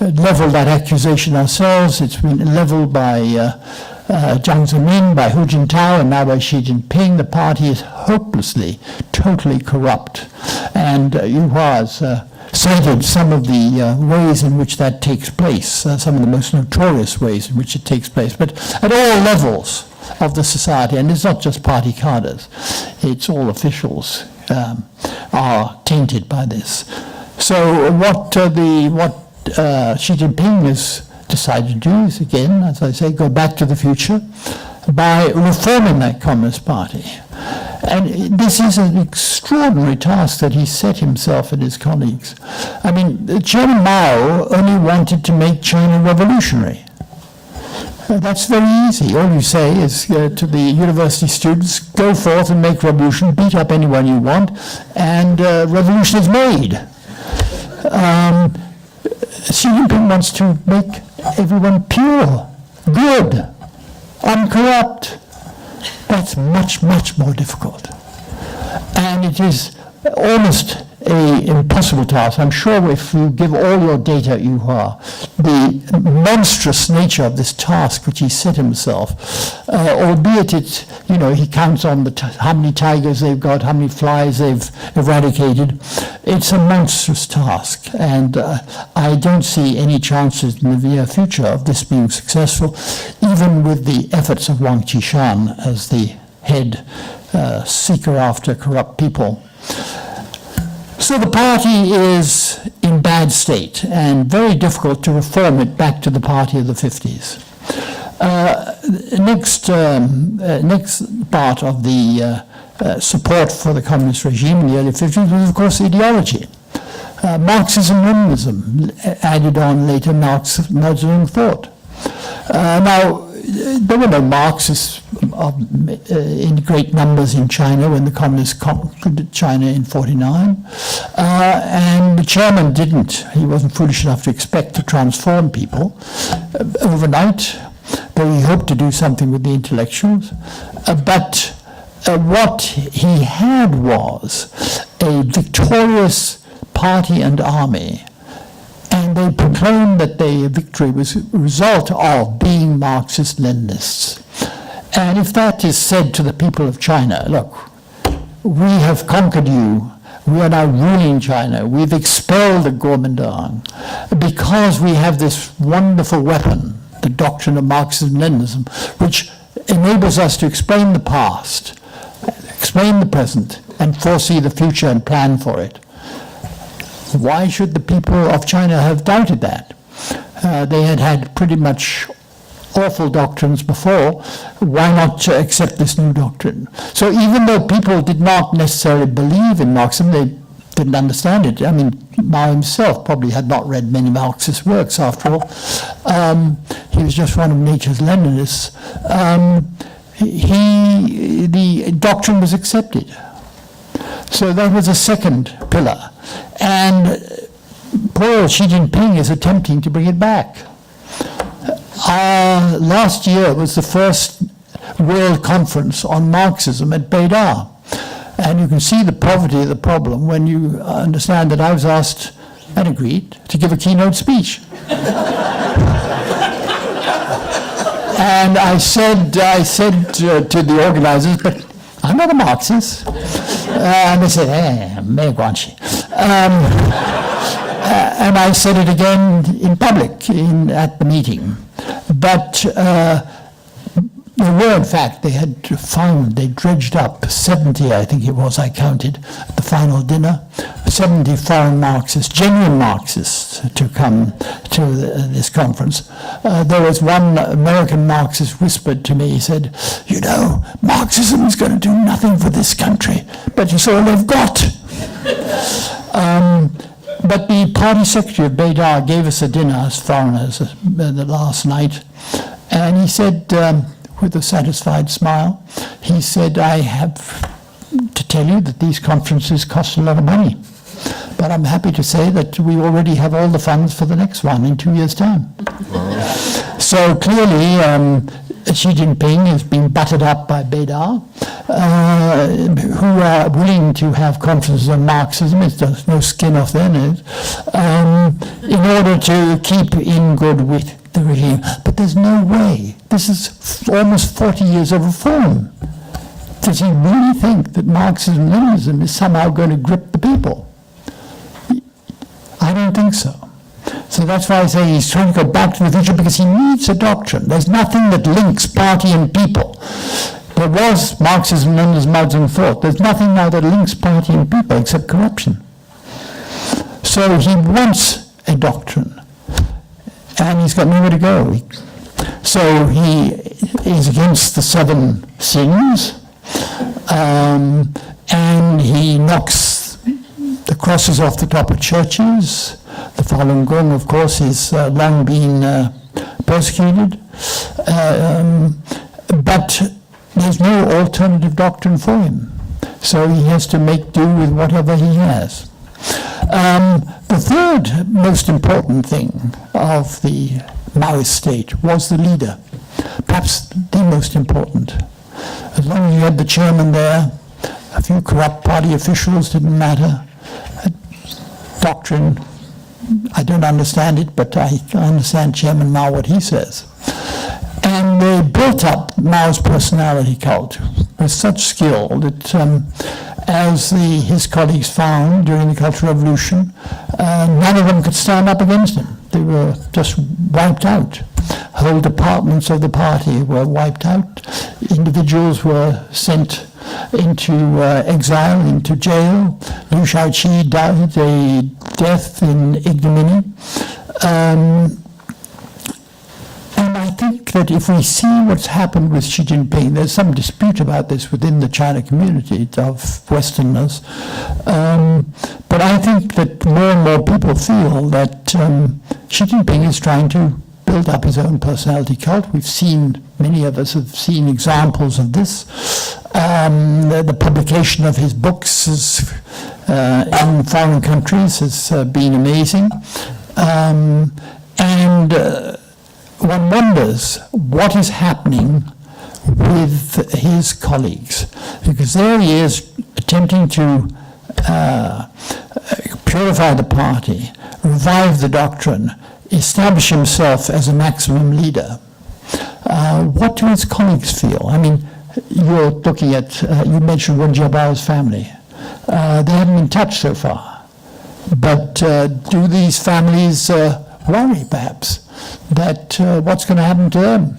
level that accusation ourselves. It's been leveled by Jiang Zemin, by Hu Jintao, and now by Xi Jinping, the party is hopelessly, totally corrupt. And Yuhua has cited some of the ways in which that takes place, some of the most notorious ways in which it takes place, but at all levels of the society, and it's not just party cadres, it's all officials are tainted by this. So what Xi Jinping has decided to do is, again, as I say, go back to the future by reforming that Communist Party. And this is an extraordinary task that he set himself and his colleagues. I mean, Chairman Mao only wanted to make China revolutionary. That's very easy. All you say is to the university students, go forth and make revolution, beat up anyone you want, and revolution is made. Xi Jinping wants to make everyone pure, good, uncorrupt. That's much, much more difficult. And it is almost an impossible task. I'm sure if you give all your data at Yuhua, the monstrous nature of this task which he set himself, albeit it, he counts on how many tigers they've got, how many flies they've eradicated, it's a monstrous task. And I don't see any chances in the near future of this being successful, even with the efforts of Wang Qishan as the head seeker after corrupt people. So the party is in bad state and very difficult to reform it back to the party of the 50s. Next part of the support for the communist regime in the early 50s was, of course, ideology. Marxism-Leninism added on later Marxism thought. Now, there were no Marxists in great numbers in China when the communists conquered China in 49. And the chairman he wasn't foolish enough to expect to transform people overnight, though he hoped to do something with the intellectuals. But what he had was a victorious party and army. And they proclaimed that their victory was a result of being Marxist-Leninists. And if that is said to the people of China, look, we have conquered you, we are now ruling China, we've expelled the Kuomintang, because we have this wonderful weapon, the doctrine of Marxism-Leninism, which enables us to explain the past, explain the present, and foresee the future and plan for it. Why should the people of China have doubted that? They had pretty much awful doctrines before. Why not accept this new doctrine? So even though people did not necessarily believe in Marxism, they didn't understand it. I mean, Mao himself probably had not read many Marxist works, after all. He was just one of nature's Leninists. The doctrine was accepted. So that was a second pillar. And poor Xi Jinping is attempting to bring it back. Last year was the first World Conference on Marxism at Beida. And you can see the poverty of the problem when you understand that I was asked and agreed to give a keynote speech. And I said to the organizers, but I'm not a Marxist. And they said, 没关系. And I said it again in public at the meeting. But there were, in fact, they dredged up 70, I think it was, I counted, at the final dinner, 70 foreign Marxists, genuine Marxists, to come to this conference. There was one American Marxist whispered to me, he said, Marxism is going to do nothing for this country, but it's all they've got. But the party secretary of Beida gave us a dinner as foreigners the last night, and he said, with a satisfied smile, he said, I have to tell you that these conferences cost a lot of money, but I'm happy to say that we already have all the funds for the next one in 2 years' time. Wow. So clearly, Xi Jinping has been buttered up by Beida, who are willing to have conferences on Marxism, there's no skin off their nose, in order to keep in good with the regime. But there's no way. This is almost 40 years of reform. Does he really think that Marxism-Leninism is somehow going to grip the people? I don't think so. So that's why I say he's trying to go back to the future, because he needs a doctrine. There's nothing that links party and people. There was Marxism-Leninism, Mao Zedong thought. There's nothing now that links party and people except corruption. So he wants a doctrine, and he's got nowhere to go. So he is against the 7 sins, and he knocks the crosses off the top of churches. The Falun Gong, of course, is long been persecuted, but there's no alternative doctrine for him. So he has to make do with whatever he has. The third most important thing of the Maoist state was the leader, perhaps the most important. As long as you had the chairman there, a few corrupt party officials, didn't matter. Doctrine, I don't understand it, but I understand Chairman Mao, what he says. And they built up Mao's personality cult with such skill that, as his colleagues found during the Cultural Revolution, none of them could stand up against him. They were just wiped out. Whole departments of the party were wiped out. Individuals were sent into exile, into jail. Liu Shaoqi died a death in ignominy. And I think that if we see what's happened with Xi Jinping, there's some dispute about this within the China community of Westerners, but I think that more and more people feel that Xi Jinping is trying to build up his own personality cult. We've seen, many of us have seen examples of this. The publication of his books in foreign countries has been amazing. And one wonders what is happening with his colleagues, because there he is attempting to purify the party, revive the doctrine, establish himself as a maximum leader. What do his colleagues feel? I mean, you're looking at, you mentioned Wen Jiabao's family. They haven't been touched so far. But do these families worry, perhaps, that what's going to happen to them?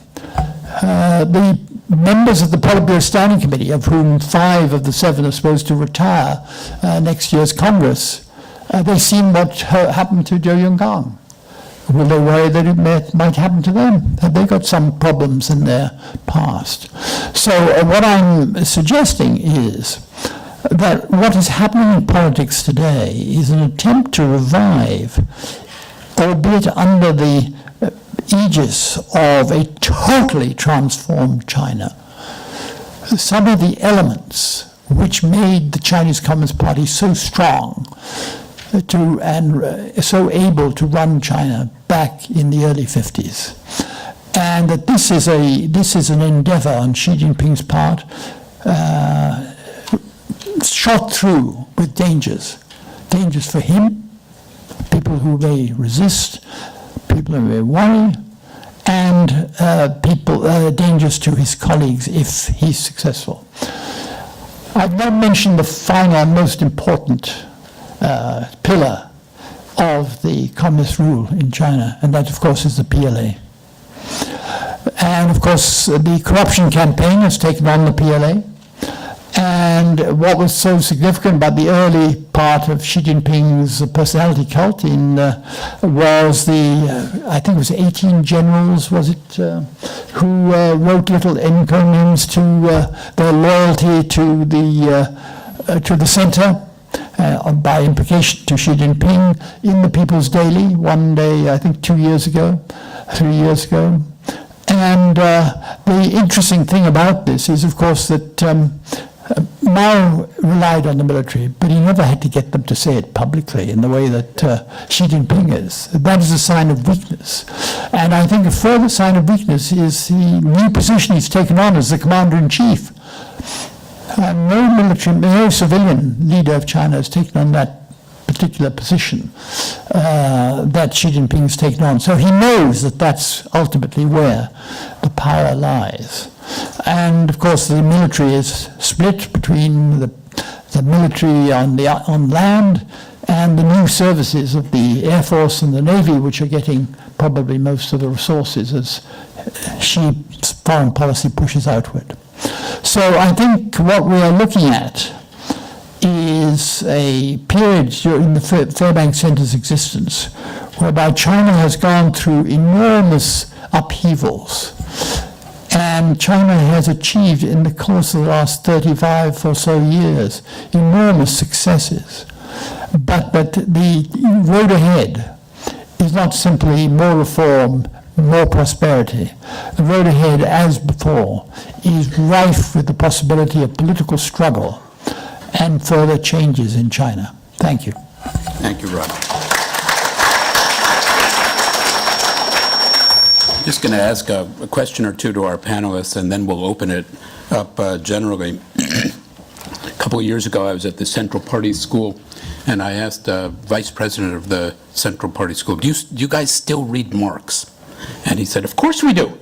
The members of the Politburo Standing Committee, of whom 5 of the 7 are supposed to retire next year's Congress, they've seen what happened to Zhou Yonggang. Will they worry that it might happen to them? Have they got some problems in their past? So what I'm suggesting is that what is happening in politics today is an attempt to revive, albeit under the aegis of a totally transformed China, some of the elements which made the Chinese Communist Party so strong and so able to run China back in the early 50s. And that this is an endeavor on Xi Jinping's part, shot through with dangers for him, people who may resist, people who may worry, and dangers to his colleagues if he's successful. I've not mentioned the final, most important pillar of the communist rule in China, and that, of course, is the PLA. And, of course, the corruption campaign has taken on the PLA. And what was so significant about the early part of Xi Jinping's personality cult was I think it was 18 generals, was it, who wrote little encomiums to their loyalty to the center, by implication to Xi Jinping, in the People's Daily one day, I think 3 years ago. And the interesting thing about this is, of course, that Mao relied on the military, but he never had to get them to say it publicly in the way that Xi Jinping is. That is a sign of weakness. And I think a further sign of weakness is the new position he's taken on as the commander-in-chief. No civilian leader of China has taken on that particular position that Xi Jinping's taken on. So he knows that that's ultimately where the power lies. And of course, the military is split between the military on land and the new services of the Air Force and the Navy, which are getting probably most of the resources as Xi's foreign policy pushes outward. So I think what we are looking at is a period during the Fairbank Center's existence whereby China has gone through enormous upheavals. And China has achieved, in the course of the last 35 or so years, enormous successes. But the road ahead is not simply more reform, more prosperity. The road ahead, as before, is rife with the possibility of political struggle and further changes in China. Thank you. Thank you, Rod. I'm just going to ask a question or two to our panelists, and then we'll open it up generally. A couple of years ago, I was at the Central Party School, and I asked the vice president of the Central Party School, do you guys still read Marx? And he said, of course we do.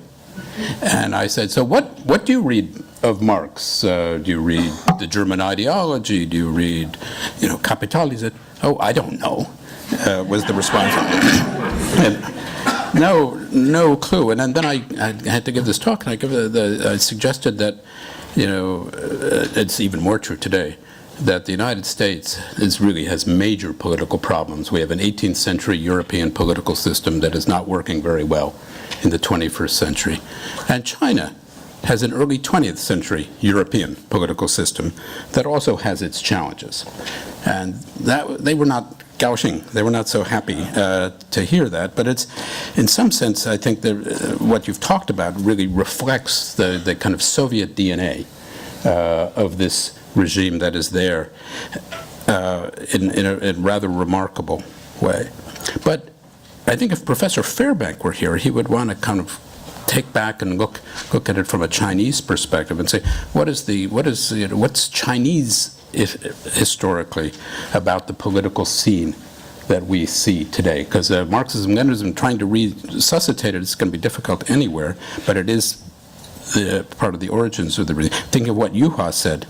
And I said, so what do you read of Marx? Do you read the German ideology? Do you read, Kapital? He said, oh, I don't know, was the response. And no clue. And then I had to give this talk, and I suggested that, it's even more true today, that the United States really has major political problems. We have an 18th century European political system that is not working very well in the 21st century. And China has an early 20th century European political system that also has its challenges. And they were not Gaoxing. They were not so happy to hear that. But it's, in some sense, I think that what you've talked about really reflects the kind of Soviet DNA of this regime that is there in a rather remarkable way. But I think if Professor Fairbank were here, he would want to kind of take back and look at it from a Chinese perspective and say, what's Chinese historically about the political scene that we see today? Because Marxism-Leninism, trying to resuscitate it is going to be difficult anywhere, but it is part of the origins of the regime. Think of what Yuhua said.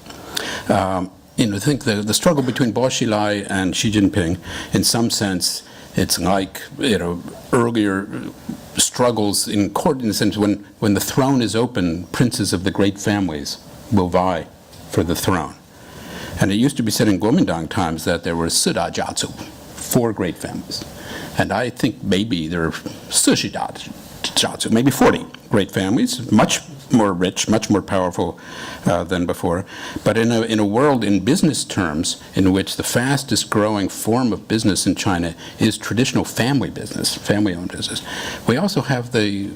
Think the struggle between Bo Xilai and Xi Jinping, in some sense, it's like earlier struggles in court, in the sense when the throne is open, princes of the great families will vie for the throne. And it used to be said in Kuomintang times that there were 四大家族, 4 great families. And I think maybe there are 40大家族, maybe 40 great families, much more rich, much more powerful than before. But in a world, in business terms, in which the fastest growing form of business in China is traditional family business, family-owned business, we also have the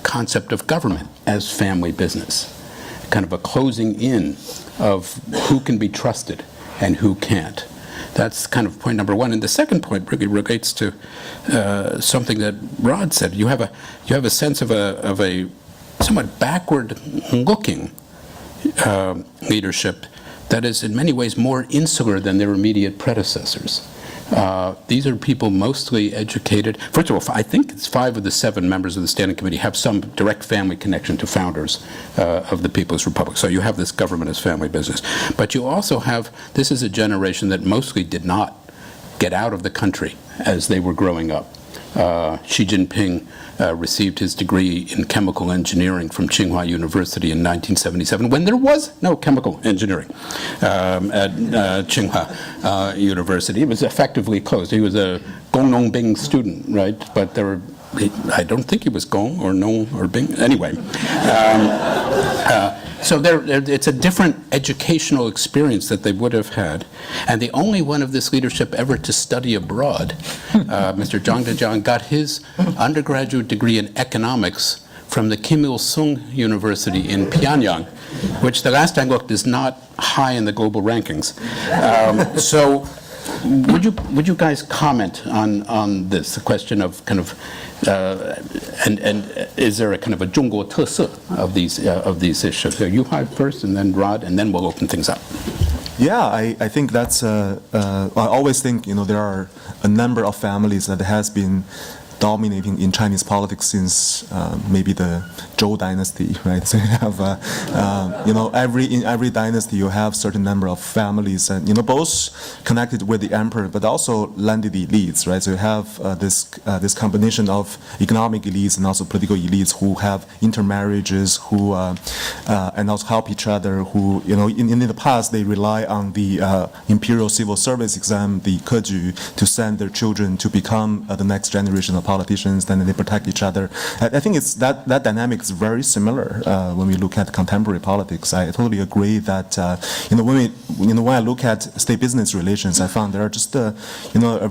concept of government as family business, kind of a closing in of who can be trusted and who can't. That's kind of point number one. And the second point really relates to something that Rod said. You have a sense of a somewhat backward-looking leadership that is in many ways more insular than their immediate predecessors. These are people mostly educated. First of all, I think it's 5 of the 7 members of the Standing Committee have some direct family connection to founders of the People's Republic. So you have this government as family business. But you also have, this is a generation that mostly did not get out of the country as they were growing up. Xi Jinping received his degree in chemical engineering from Tsinghua University in 1977, when there was no chemical engineering at Tsinghua University. It was effectively closed. He was a Gong Nong Bing student, right? But I don't think he was Gong or Nong or Bing. Anyway. So it's a different educational experience that they would have had. And the only one of this leadership ever to study abroad, Mr. Zhang Dejiang, got his undergraduate degree in economics from the Kim Il-sung University in Pyongyang, which the last I looked is not high in the global rankings. So would you guys comment on this, the question of kind of, and is there a kind of a 中国特色 of these issues? So you first, and then Rod, and then we'll open things up. Yeah, I think that's, I always think, there are a number of families that has been dominating in Chinese politics since maybe the Zhou dynasty, right? So you have, in every dynasty you have certain number of families, and both connected with the emperor, but also landed elites, right? So you have this combination of economic elites and also political elites who have intermarriages, who and also help each other. Who in the past they rely on the imperial civil service exam, the keju, to send their children to become the next generation of politicians, then they protect each other. I think it's that dynamic is very similar when we look at contemporary politics. I totally agree that when I look at state business relations, I found there are just a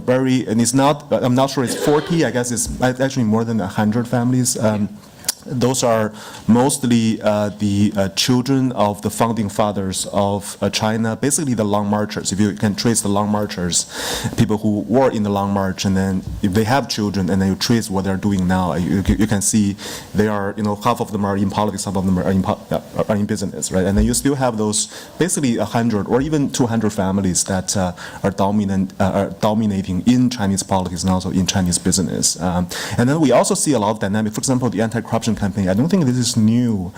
very, and it's not, I'm not sure it's 40, I guess it's actually more than 100 families. Those are mostly the children of the founding fathers of China, basically the Long Marchers. If you can trace the Long Marchers, people who were in the Long March, and then if they have children and then you trace what they're doing now, you can see they are, half of them are in politics, half of them are in business, right? And then you still have those basically 100 or even 200 families that are dominating in Chinese politics and also in Chinese business. And then we also see a lot of dynamic. For example, the anti-corruption campaign. I don't think this is new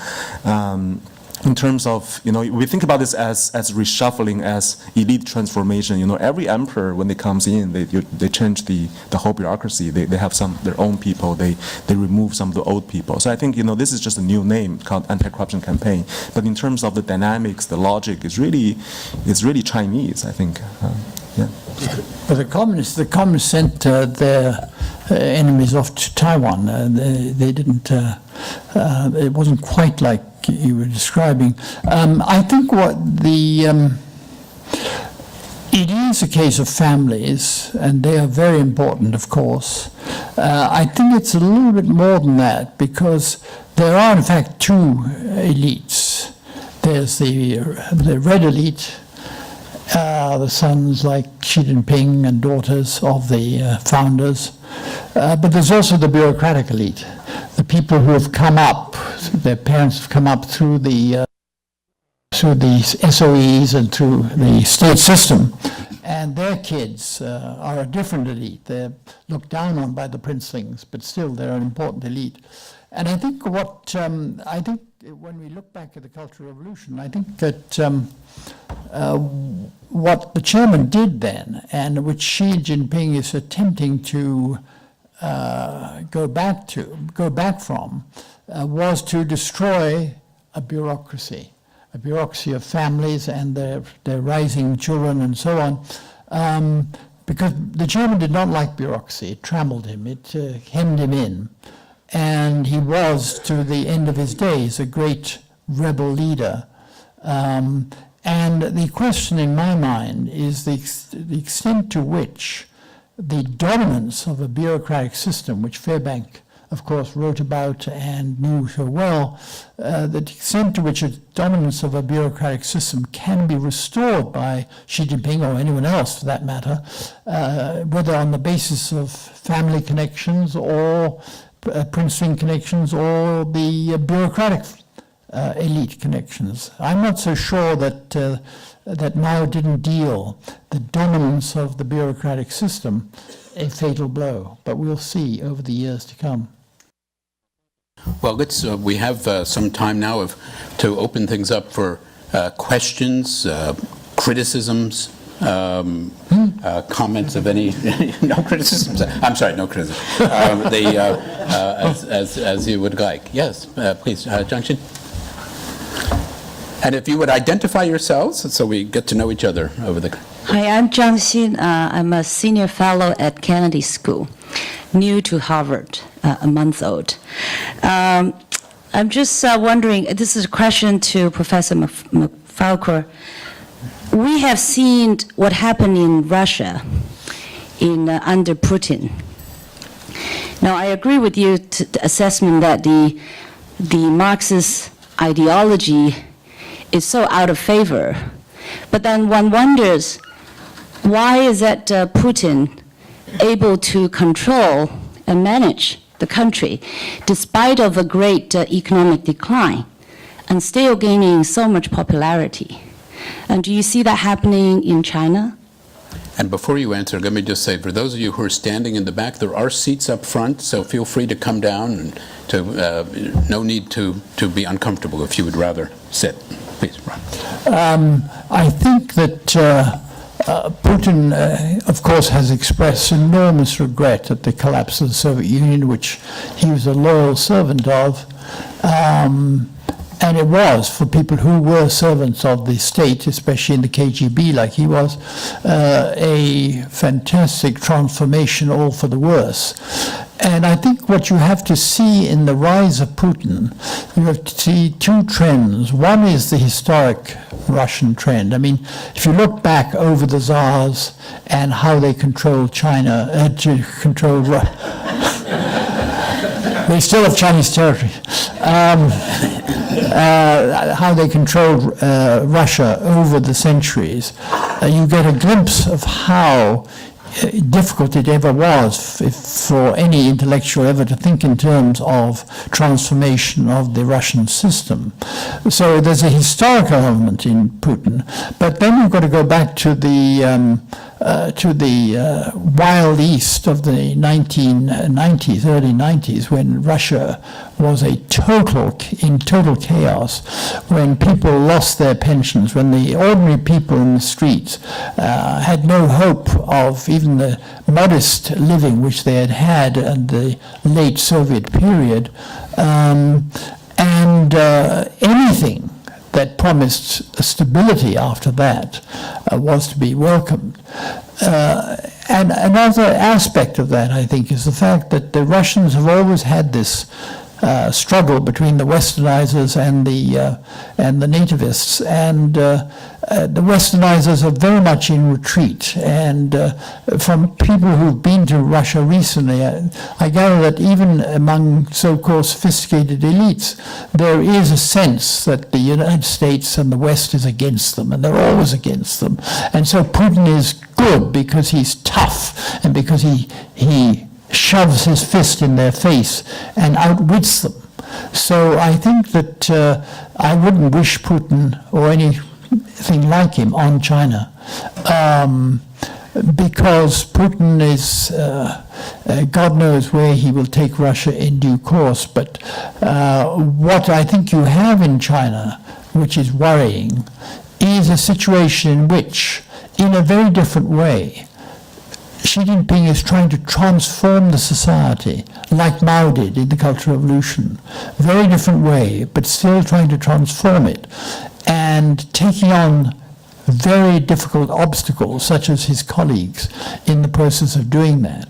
in terms of, we think about this as reshuffling, as elite transformation. Every emperor, when they comes in, they change the whole bureaucracy. They have their own people. They remove some of the old people. So I think, this is just a new name called anti-corruption campaign. But in terms of the dynamics, the logic is really Chinese, I think. Yeah. But the communists sent their enemies off to Taiwan. They didn't. It wasn't quite like you were describing. I think it is a case of families, and they are very important, of course. I think it's a little bit more than that, because there are, in fact, two elites. There's the red elite, the sons like Xi Jinping and daughters of the founders. But there's also the bureaucratic elite, the people who have come up, their parents have come up through the SOEs and through the state system, and their kids are a different elite. They're looked down on by the princelings, but still they're an important elite. And I think when we look back at the Cultural Revolution, I think that what the chairman did then, and which Xi Jinping is attempting to go back from, was to destroy a bureaucracy of families and their rising children and so on, because the chairman did not like bureaucracy. It trammeled him, it hemmed him in. And he was, to the end of his days, a great rebel leader. And the question in my mind is the extent to which the dominance of a bureaucratic system, which Fairbank, of course, wrote about and knew so well, the extent to which a dominance of a bureaucratic system can be restored by Xi Jinping or anyone else, for that matter, whether on the basis of family connections or princeling connections or the bureaucratic elite connections. I'm not so sure that Mao didn't deal the dominance of the bureaucratic system a fatal blow, but we'll see over the years to come. Well, we have some time now to open things up for questions, criticisms, comments of any, no criticisms. I'm sorry, no criticism. As you would like. Yes, please, Jiangxin. And if you would identify yourselves, so we get to know each other over the. Hi, I'm Jiangxin. I'm a senior fellow at Kennedy School, new to Harvard, a month old. I'm just wondering, this is a question to Professor MacFarquhar. We have seen what happened in Russia under Putin. Now, I agree with you to the assessment that the Marxist ideology is so out of favor. But then one wonders, why is that Putin able to control and manage the country despite of a great economic decline and still gaining so much popularity? And do you see that happening in China? And before you answer, let me just say, for those of you who are standing in the back, there are seats up front, so feel free to come down, and no need to be uncomfortable if you would rather sit. Please, Ron. I think that Putin, of course, has expressed enormous regret at the collapse of the Soviet Union, which he was a loyal servant of. And it was, for people who were servants of the state, especially in the KGB like he was, a fantastic transformation, all for the worse. And I think what you have to see in the rise of Putin, you have to see two trends. One is the historic Russian trend. I mean, if you look back over the Tsars and how they controlled China, they still have Chinese territory. How they controlled Russia over the centuries, you get a glimpse of how difficult it ever was for any intellectual ever to think in terms of transformation of the Russian system. So there's a historical element in Putin, but then you've got to go back to the wild east of the 1990s, early 90s, when Russia was in total chaos, when people lost their pensions, when the ordinary people in the streets had no hope of even the modest living which they had in the late Soviet period, and anything that promised stability after that was to be welcomed. And another aspect of that, I think, is the fact that the Russians have always had this struggle between the Westernizers and the nativists, and the Westernizers are very much in retreat. And from people who've been to Russia recently, I gather that even among so-called sophisticated elites, there is a sense that the United States and the West is against them, and they're always against them. And so Putin is good because he's tough and because he shoves his fist in their face and outwits them. So I think that I wouldn't wish Putin or anything like him on China, because Putin is, God knows where he will take Russia in due course. But what I think you have in China, which is worrying, is a situation in which, in a very different way, Xi Jinping is trying to transform the society, like Mao did in the Cultural Revolution. Very different way, but still trying to transform it, and taking on very difficult obstacles, such as his colleagues, in the process of doing that.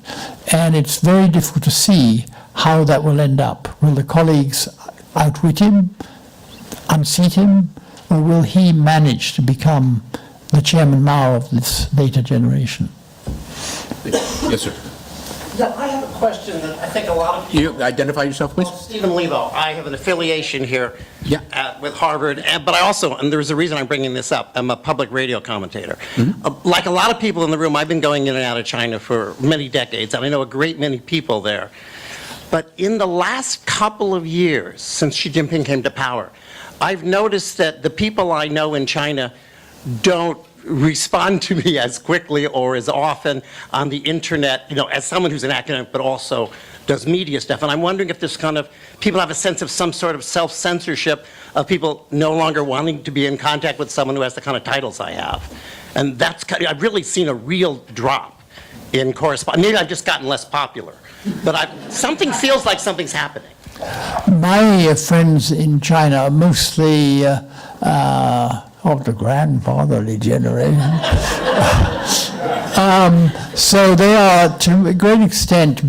And it's very difficult to see how that will end up. Will the colleagues outwit him, unseat him, or will he manage to become the Chairman Mao of this later generation? Yes, sir. Yeah, I have a question that I think a lot of people... You identify yourself, please? Stephen Levo. I have an affiliation here Yeah. with Harvard, but I also, and there's a reason I'm bringing this up, I'm a public radio commentator. Like a lot of people in the room, I've been going in and out of China for many decades, and I know a great many people there. But in the last couple of years, since Xi Jinping came to power, I've noticed that the people I know in China don't respond to me as quickly or as often on the internet, as someone who's an academic but also does media stuff. And I'm wondering if this people have a sense of some sort of self-censorship of people no longer wanting to be in contact with someone who has the kind of titles I have. And I've really seen a real drop in correspondence. Maybe I've just gotten less popular, but something feels like something's happening. My friends in China are mostly of the grandfatherly generation. So they are, to a great extent,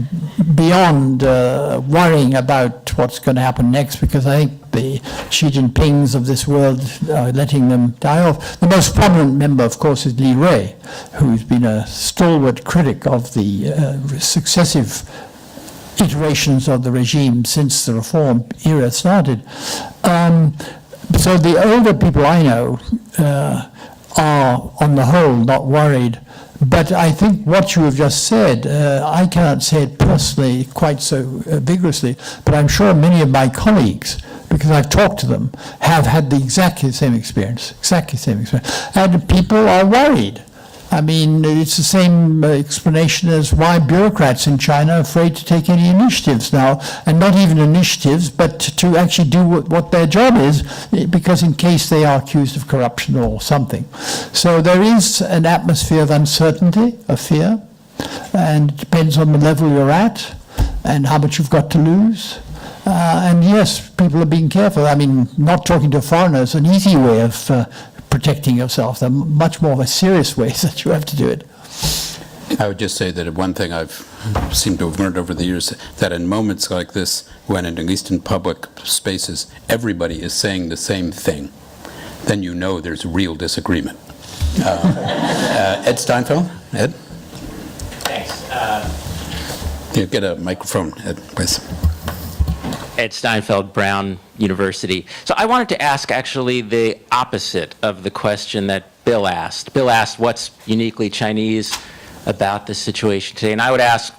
beyond worrying about what's going to happen next, because I think the Xi Jinpings of this world are letting them die off. The most prominent member, of course, is Li Rui, who's been a stalwart critic of the successive iterations of the regime since the reform era started. So the older people I know are, on the whole, not worried. But I think what you have just said, I cannot say it personally quite so vigorously, but I'm sure many of my colleagues because I've talked to them, have had the exactly same experience, and people are worried. I mean, it's the same explanation as why bureaucrats in China are afraid to take any initiatives now, and not even initiatives, but to actually do what their job is, because in case they are accused of corruption or something. So there is an atmosphere of uncertainty, of fear, and it depends on the level you're at and how much you've got to lose. And yes, people are being careful. I mean, not talking to foreigners is an easy way of protecting yourself. There are much more of a serious ways that you have to do it. I would just say that one thing I've seemed to have learned over the years, that in moments like this, when at least in public spaces, everybody is saying the same thing, then you know there's real disagreement. Ed Steinfeld? Ed? Thanks. You get a microphone, Ed, please. Ed Steinfeld, Brown University. So I wanted to ask actually the opposite of the question that Bill asked. Bill asked what's uniquely Chinese about the situation today, and I would ask,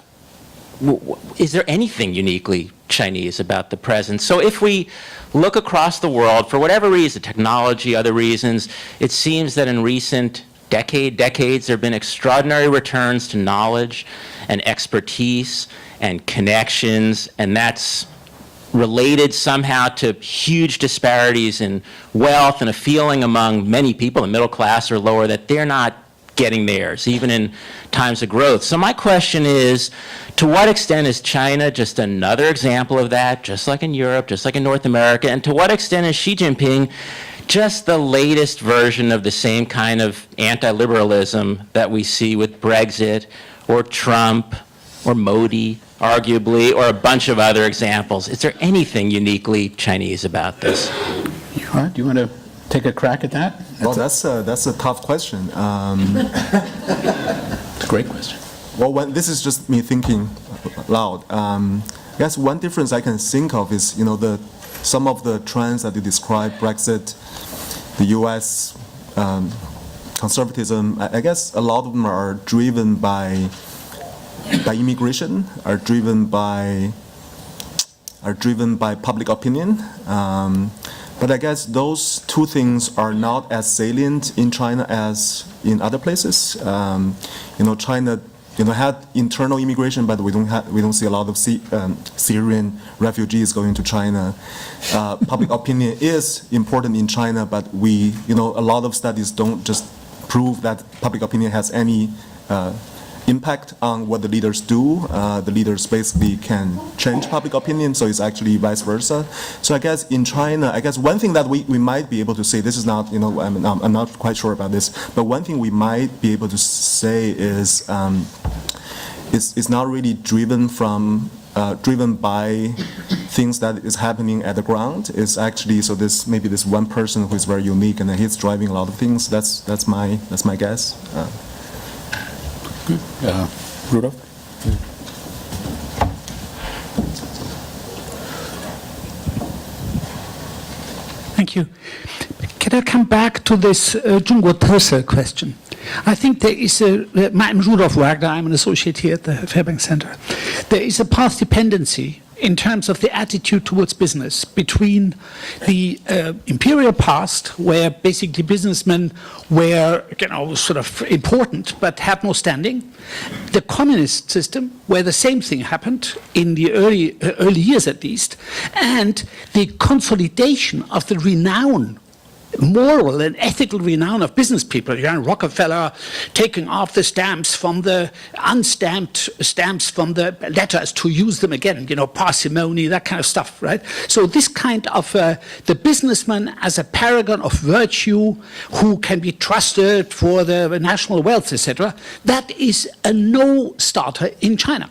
is there anything uniquely Chinese about the present? So if we look across the world, for whatever reason, technology, other reasons, it seems that in recent decades, there have been extraordinary returns to knowledge and expertise and connections, and that's related somehow to huge disparities in wealth and a feeling among many people, the middle class or lower, that they're not getting theirs, even in times of growth. So my question is, to what extent is China just another example of that, just like in Europe, just like in North America, and to what extent is Xi Jinping just the latest version of the same kind of anti-liberalism that we see with Brexit or Trump or Modi, arguably, or a bunch of other examples? Is there anything uniquely Chinese about this? Yuhua, do you want to take a crack at that? Well, that's a tough question. It's a great question. Well, this is just me thinking loud. I guess one difference I can think of is, some of the trends that you described, Brexit, the U.S. Conservatism. I guess a lot of them are driven by immigration, are driven by public opinion. But I guess those two things are not as salient in China as in other places. China, had internal immigration, but we don't see a lot of Syrian refugees going to China. Public opinion is important in China, but a lot of studies don't just prove that public opinion has any impact on what the leaders do. The leaders basically can change public opinion, so it's actually vice versa. So I guess in China, one thing that we might be able to say, this is not, I'm not quite sure about this, but one thing we might be able to say is it's not really driven by things that is happening at the ground. It's actually, so maybe this one person who is very unique and he's driving a lot of things. That's my guess. Rudolph? Thank you. Can I come back to this Zhongguo Terse question? I think there is I'm Roderick MacFarquhar, I'm an associate here at the Fairbank Center. There is a path dependency in terms of the attitude towards business between the imperial past, where basically businessmen were, sort of important but had no standing, the communist system, where the same thing happened in the early years at least, and the consolidation of the renown, moral and ethical renown of business people. Rockefeller taking off the stamps from the unstamped stamps from the letters to use them again, parsimony, that kind of stuff, right? So this kind of the businessman as a paragon of virtue who can be trusted for the national wealth, etc., that is a no-starter in China.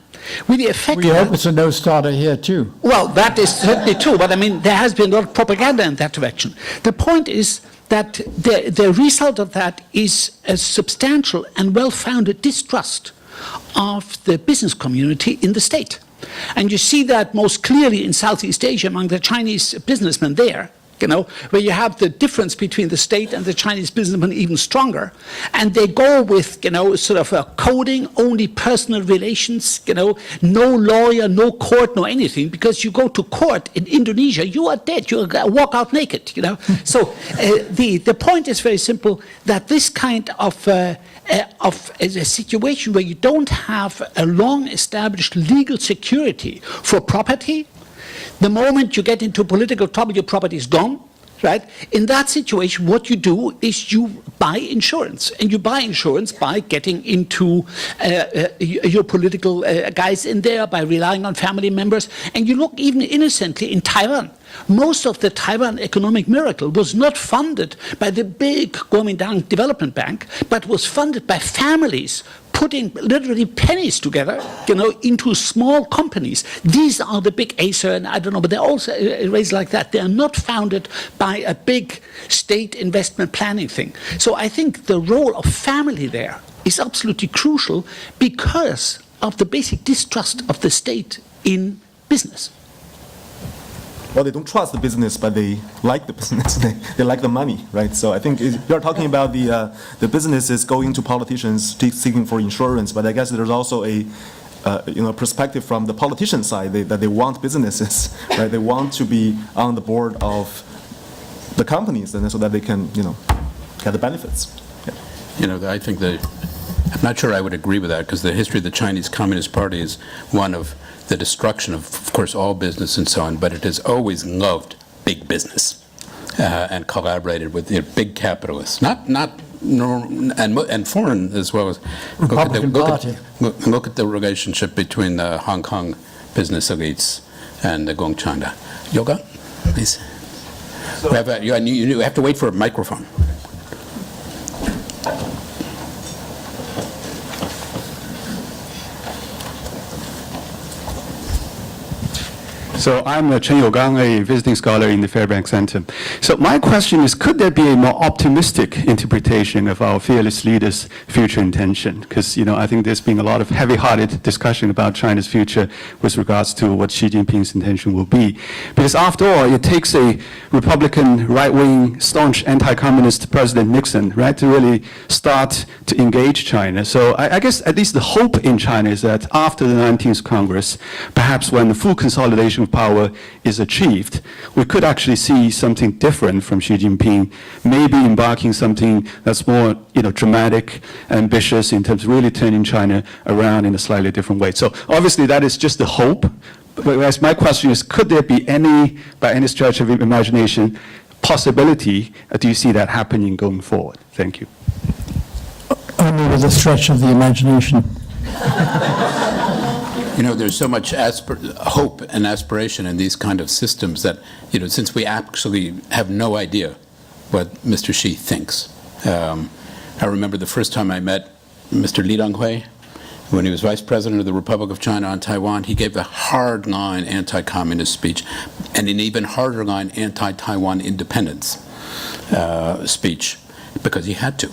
With the effect We hope it's a no-starter here too. Well, that is certainly true, but there has been a lot of propaganda in that direction. The point is that the result of that is a substantial and well-founded distrust of the business community in the state. And you see that most clearly in Southeast Asia among the Chinese businessmen there, where you have the difference between the state and the Chinese businessman even stronger. And they go with, sort of a coding, only personal relations, no lawyer, no court, no anything, because you go to court in Indonesia, you are dead, you walk out naked, So the point is very simple, that this kind of a situation where you don't have a long-established legal security for property. The moment you get into political trouble, your property is gone, right? In that situation, what you do is you buy insurance, and you buy insurance by getting into your political guys in there, by relying on family members, and you look even innocently in Taiwan. Most of the Taiwan economic miracle was not funded by the big Kuomintang Development Bank, but was funded by families putting literally pennies together, into small companies. These are the big Acer, and I don't know, but they're also raised like that. They are not founded by a big state investment planning thing. So I think the role of family there is absolutely crucial because of the basic distrust of the state in business. Well, they don't trust the business, but they like the business. They like the money, right? So I think you're talking about the businesses going to politicians seeking for insurance, but I guess there's also a perspective from the politician side that they want businesses, right? They want to be on the board of the companies, and so that they can get the benefits. Yeah. I think I'm not sure I would agree with that, because the history of the Chinese Communist Party is one of the destruction of course, all business and so on, but it has always loved big business and collaborated with big capitalists, and foreign as well as. Republican Party. Look at the relationship between the Hong Kong business elites and the Gongchanda. Yoga, please. You have to wait for a microphone. So I'm Chen Yougang, a visiting scholar in the Fairbank Center. So my question is, could there be a more optimistic interpretation of our fearless leaders' future intention? Because, I think there's been a lot of heavy-hearted discussion about China's future with regards to what Xi Jinping's intention will be. Because after all, it takes a Republican, right-wing, staunch anti-communist President Nixon, right, to really start to engage China. So I guess at least the hope in China is that after the 19th Congress, perhaps when the full consolidation of power is achieved, we could actually see something different from Xi Jinping, maybe embarking something that's more, dramatic, ambitious in terms of really turning China around in a slightly different way. So obviously that is just the hope. But my question is, could there be any, by any stretch of imagination, possibility, do you see that happening going forward? Thank you. Only with a stretch of the imagination. There's so much hope and aspiration in these kind of systems that, since we actually have no idea what Mr. Xi thinks. I remember the first time I met Mr. Li Donghui, when he was vice president of the Republic of China on Taiwan. He gave a hard-line anti-communist speech, and an even harder-line anti-Taiwan independence speech, because he had to.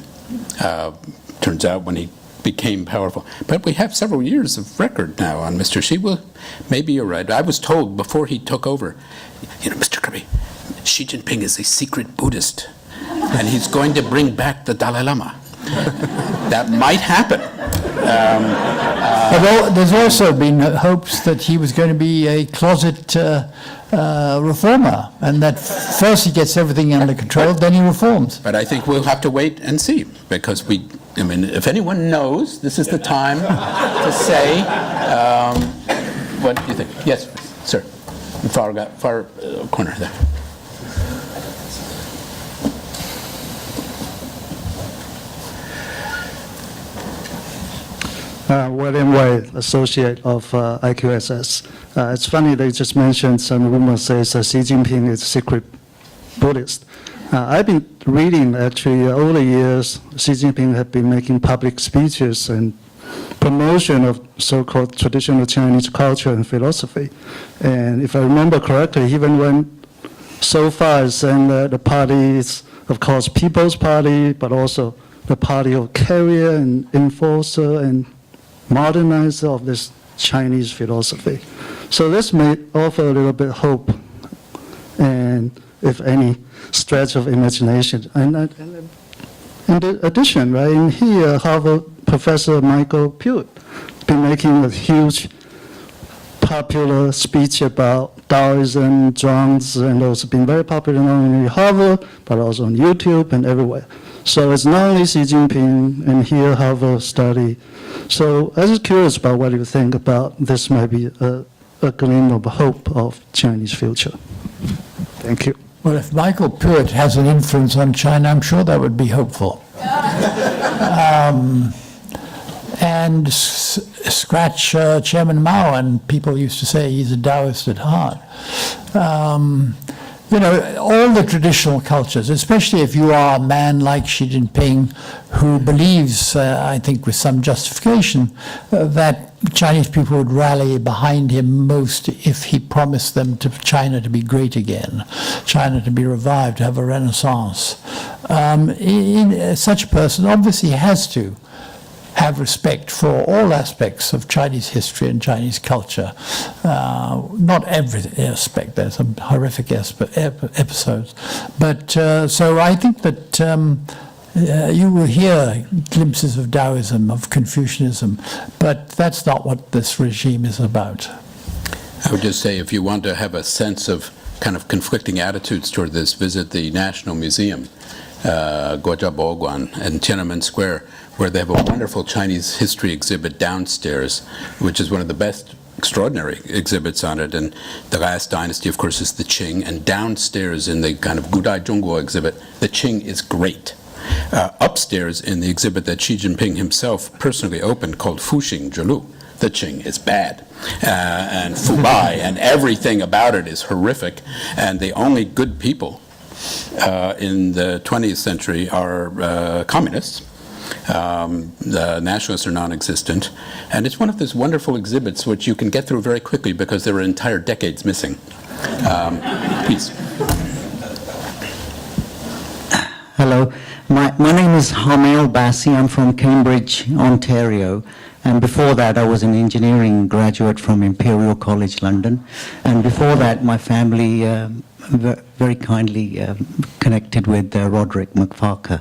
Turns out when he became powerful. But we have several years of record now on Mr. Xi. Well, maybe you're right. I was told before he took over, Mr. Kirby, Xi Jinping is a secret Buddhist, and he's going to bring back the Dalai Lama. That might happen. There's also been hopes that he was going to be a closet reformer, and that first he gets everything under control, then he reforms. But I think we'll have to wait and see, because if anyone knows, this is the time to say, what do you think? Yes, sir. Far corner there. William Wang, associate of IQSS. It's funny they just mentioned some rumor says Xi Jinping is secret Buddhist. I've been reading actually over the years, Xi Jinping have been making public speeches and promotion of so-called traditional Chinese culture and philosophy. And if I remember correctly, he even went so far as saying that the party is, of course, People's Party, but also the party of carrier and enforcer and modernizer of this Chinese philosophy. So this may offer a little bit hope. And if any, stretch of imagination. And in addition, right, in here, Harvard Professor Michael Pruitt been making a huge popular speech about Taoism, Zhuangzi, and those have been very popular not only in Harvard, but also on YouTube and everywhere. So it's not only Xi Jinping and here Harvard study. So I was curious about what you think about this might be a gleam of hope of Chinese future. Thank you. Well, if Michael Pruitt has an influence on China, I'm sure that would be hopeful. And scratch Chairman Mao, and people used to say he's a Taoist at heart. You know, all the traditional cultures, especially if you are a man like Xi Jinping, who believes, I think with some justification, that Chinese people would rally behind him most if he promised them to China to be great again, China to be revived, to have a renaissance. Such a person obviously has to have respect for all aspects of Chinese history and Chinese culture. Not every aspect, there's some horrific episodes. But so I think that you will hear glimpses of Taoism, of Confucianism, but that's not what this regime is about. I would just say, if you want to have a sense of kind of conflicting attitudes toward this, visit the National Museum, Guojia Boguan, in Tiananmen Square, where they have a wonderful Chinese history exhibit downstairs, which is one of the best extraordinary exhibits on it. And the last dynasty, of course, is the Qing. And downstairs in the kind of Gudai Zhongguo exhibit, the Qing is great. Upstairs in the exhibit that Xi Jinping himself personally opened, called Fuxing Zhilu, the Qing is bad. And Fubai, and everything about it is horrific. And the only good people in the 20th century are communists. The nationalists are non-existent, and it's one of those wonderful exhibits which you can get through very quickly because there are entire decades missing. Please. Hello, my name is Hamel Bassi. I'm from Cambridge, Ontario, and before that I was an engineering graduate from Imperial College London, and before that my family very kindly connected with Roderick MacFarquhar.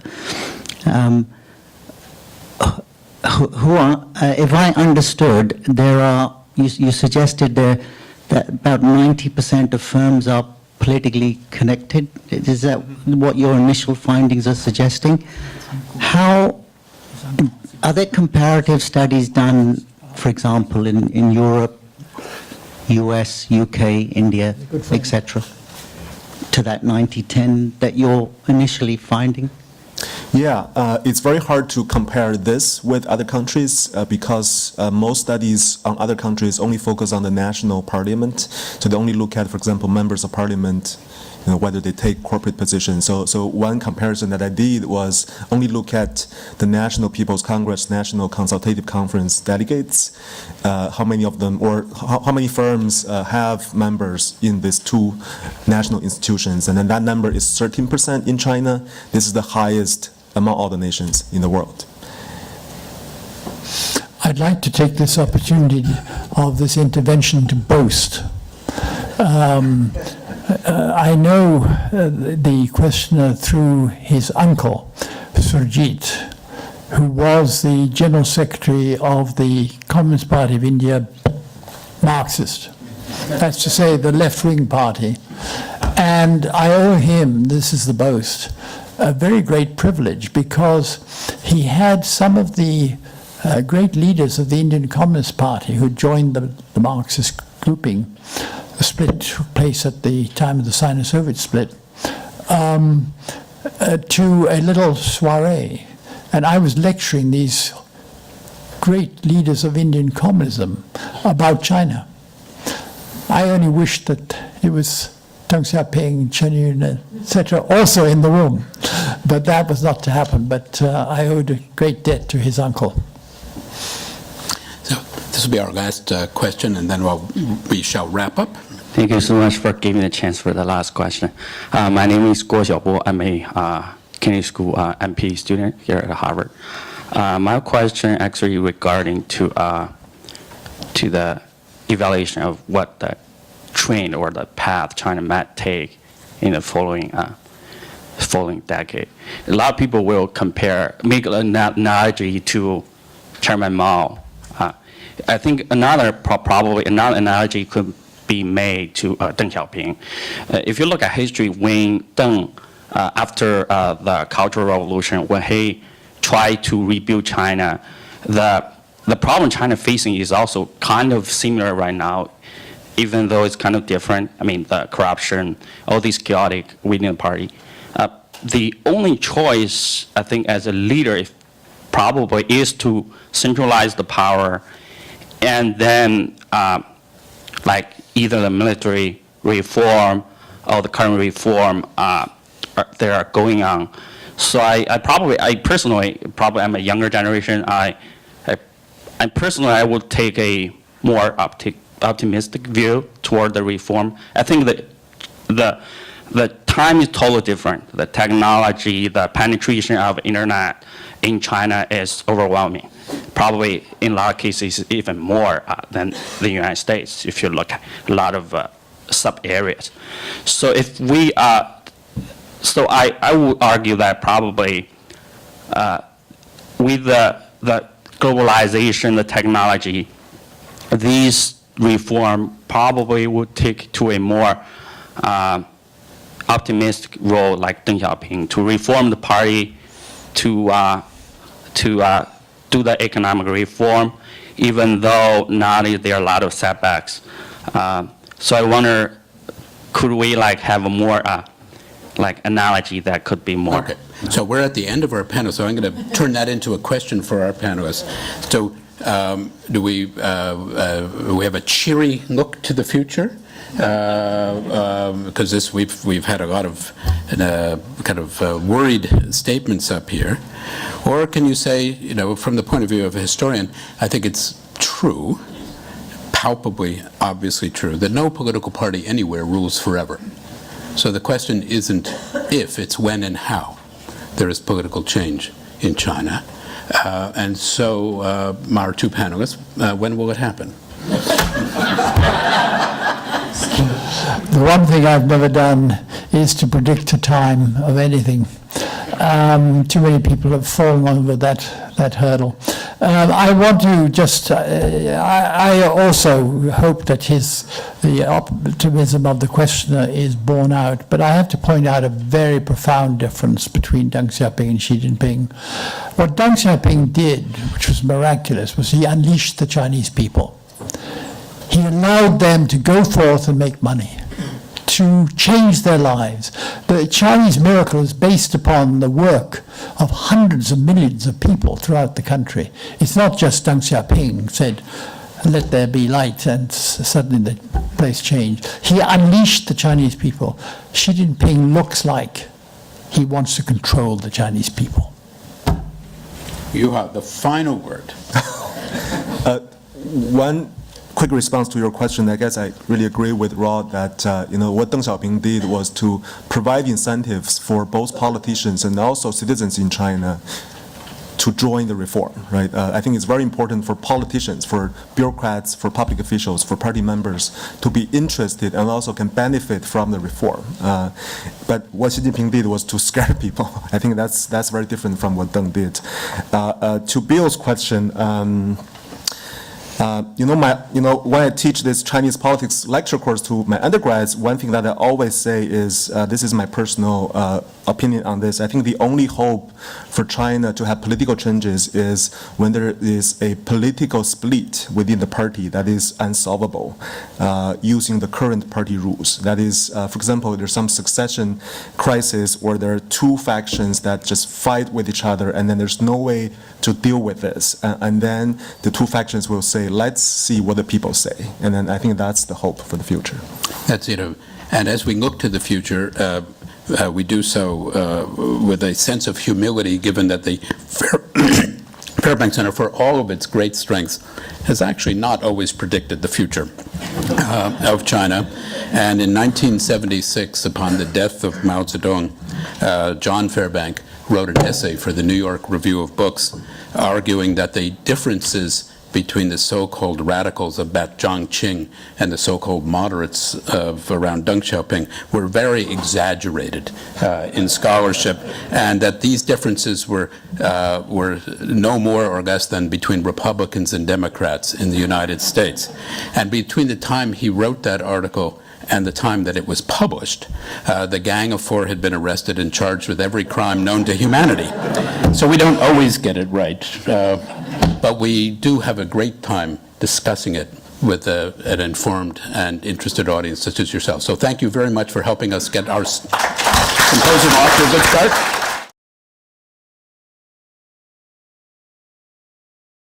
If I understood, you suggested that about 90% of firms are politically connected. Is that what your initial findings are suggesting? How are there comparative studies done, for example, in Europe, US, UK, India, etc., to that 90-10 that you're initially finding? Yeah, it's very hard to compare this with other countries because most studies on other countries only focus on the national parliament. So they only look at, for example, members of parliament, whether they take corporate positions. So one comparison that I did was only look at the National People's Congress, National Consultative Conference delegates, how many of them, or how many firms have members in these two national institutions. And then that number is 13% in China. This is the highest among all the nations in the world. I'd like to take this opportunity of this intervention to boast. I know the questioner through his uncle, Surjit, who was the General Secretary of the Communist Party of India, Marxist. That's to say, the left-wing party. And I owe him, this is the boast, a very great privilege because he had some of the great leaders of the Indian Communist Party who joined the Marxist grouping. The split took place at the time of the Sino-Soviet split, to a little soiree. And I was lecturing these great leaders of Indian communism about China. I only wished that it was Deng Xiaoping, Chen Yun, etc., also in the room. But that was not to happen. But I owed a great debt to his uncle. So this will be our last question, and then we shall wrap up. Thank you so much for giving me the chance for the last question. My name is Guo Xiaobo. I'm a Kennedy School MP student here at Harvard. My question actually regarding to the evaluation of what the trend or the path China might take in the following decade. A lot of people will make an analogy to Chairman Mao. I think probably another analogy could be made to Deng Xiaoping. If you look at history, when Deng, after the Cultural Revolution, when he tried to rebuild China, the problem China facing is also kind of similar right now, even though it's kind of different. I mean, the corruption, all these chaotic within the party. The only choice, I think, as a leader, probably is to centralize the power, and then like either the military reform or the current reform they are going on. So I personally, I'm a younger generation. I personally, I would take a more optimistic view toward the reform. I think that the time is totally different. The technology, the penetration of internet in China is overwhelming. Probably in a lot of cases even more than the United States if you look at a lot of sub-areas. So if we, so I would argue that probably with the globalization, the technology, these reform probably would take to a more optimistic role like Deng Xiaoping to reform the party, to do the economic reform, even though now there are a lot of setbacks. So I wonder, could we like have a more like analogy that could be more? Okay, so we're at the end of our panel, so I'm going to turn that into a question for our panelists. So do we have a cheery look to the future? Because we've had a lot of kind of worried statements up here, or can you say, you know, from the point of view of a historian, I think it's true, palpably, obviously true, that no political party anywhere rules forever. So the question isn't if, it's when and how there is political change in China. And so our two panelists, when will it happen? The one thing I've never done is to predict a time of anything. Too many people have fallen over that hurdle. I want to just, I also hope that the optimism of the questioner is borne out, but I have to point out a very profound difference between Deng Xiaoping and Xi Jinping. What Deng Xiaoping did, which was miraculous, was he unleashed the Chinese people. He allowed them to go forth and make money, to change their lives. The Chinese miracle is based upon the work of hundreds of millions of people throughout the country. It's not just Deng Xiaoping said, let there be light, and suddenly the place changed. He unleashed the Chinese people. Xi Jinping looks like he wants to control the Chinese people. You have the final word. One quick response to your question, I guess I really agree with Rod that what Deng Xiaoping did was to provide incentives for both politicians and also citizens in China to join the reform, right? I think it's very important for politicians, for bureaucrats, for public officials, for party members to be interested and also can benefit from the reform. But what Xi Jinping did was to scare people. I think that's very different from what Deng did. To Bill's question, when I teach this Chinese politics lecture course to my undergrads, one thing that I always say is, this is my personal opinion on this. I think the only hope for China to have political changes is when there is a political split within the party that is unsolvable using the current party rules. That is, for example, there's some succession crisis where there are two factions that just fight with each other and then there's no way to deal with this. And then the two factions will say, let's see what the people say. And then I think that's the hope for the future. That's it. And as we look to the future, we do so with a sense of humility, given that the Fairbank Center, for all of its great strengths, has actually not always predicted the future of China. And in 1976, upon the death of Mao Zedong, John Fairbank wrote an essay for the New York Review of Books arguing that the differences between the so-called radicals of Bat Zhangqing and the so-called moderates of around Deng Xiaoping were very exaggerated in scholarship, and that these differences were no more or less than between Republicans and Democrats in the United States. And between the time he wrote that article and the time that it was published, the Gang of Four had been arrested and charged with every crime known to humanity. So we don't always get it right, but we do have a great time discussing it with an informed and interested audience such as yourself. So thank you very much for helping us get our symposium off to a good start.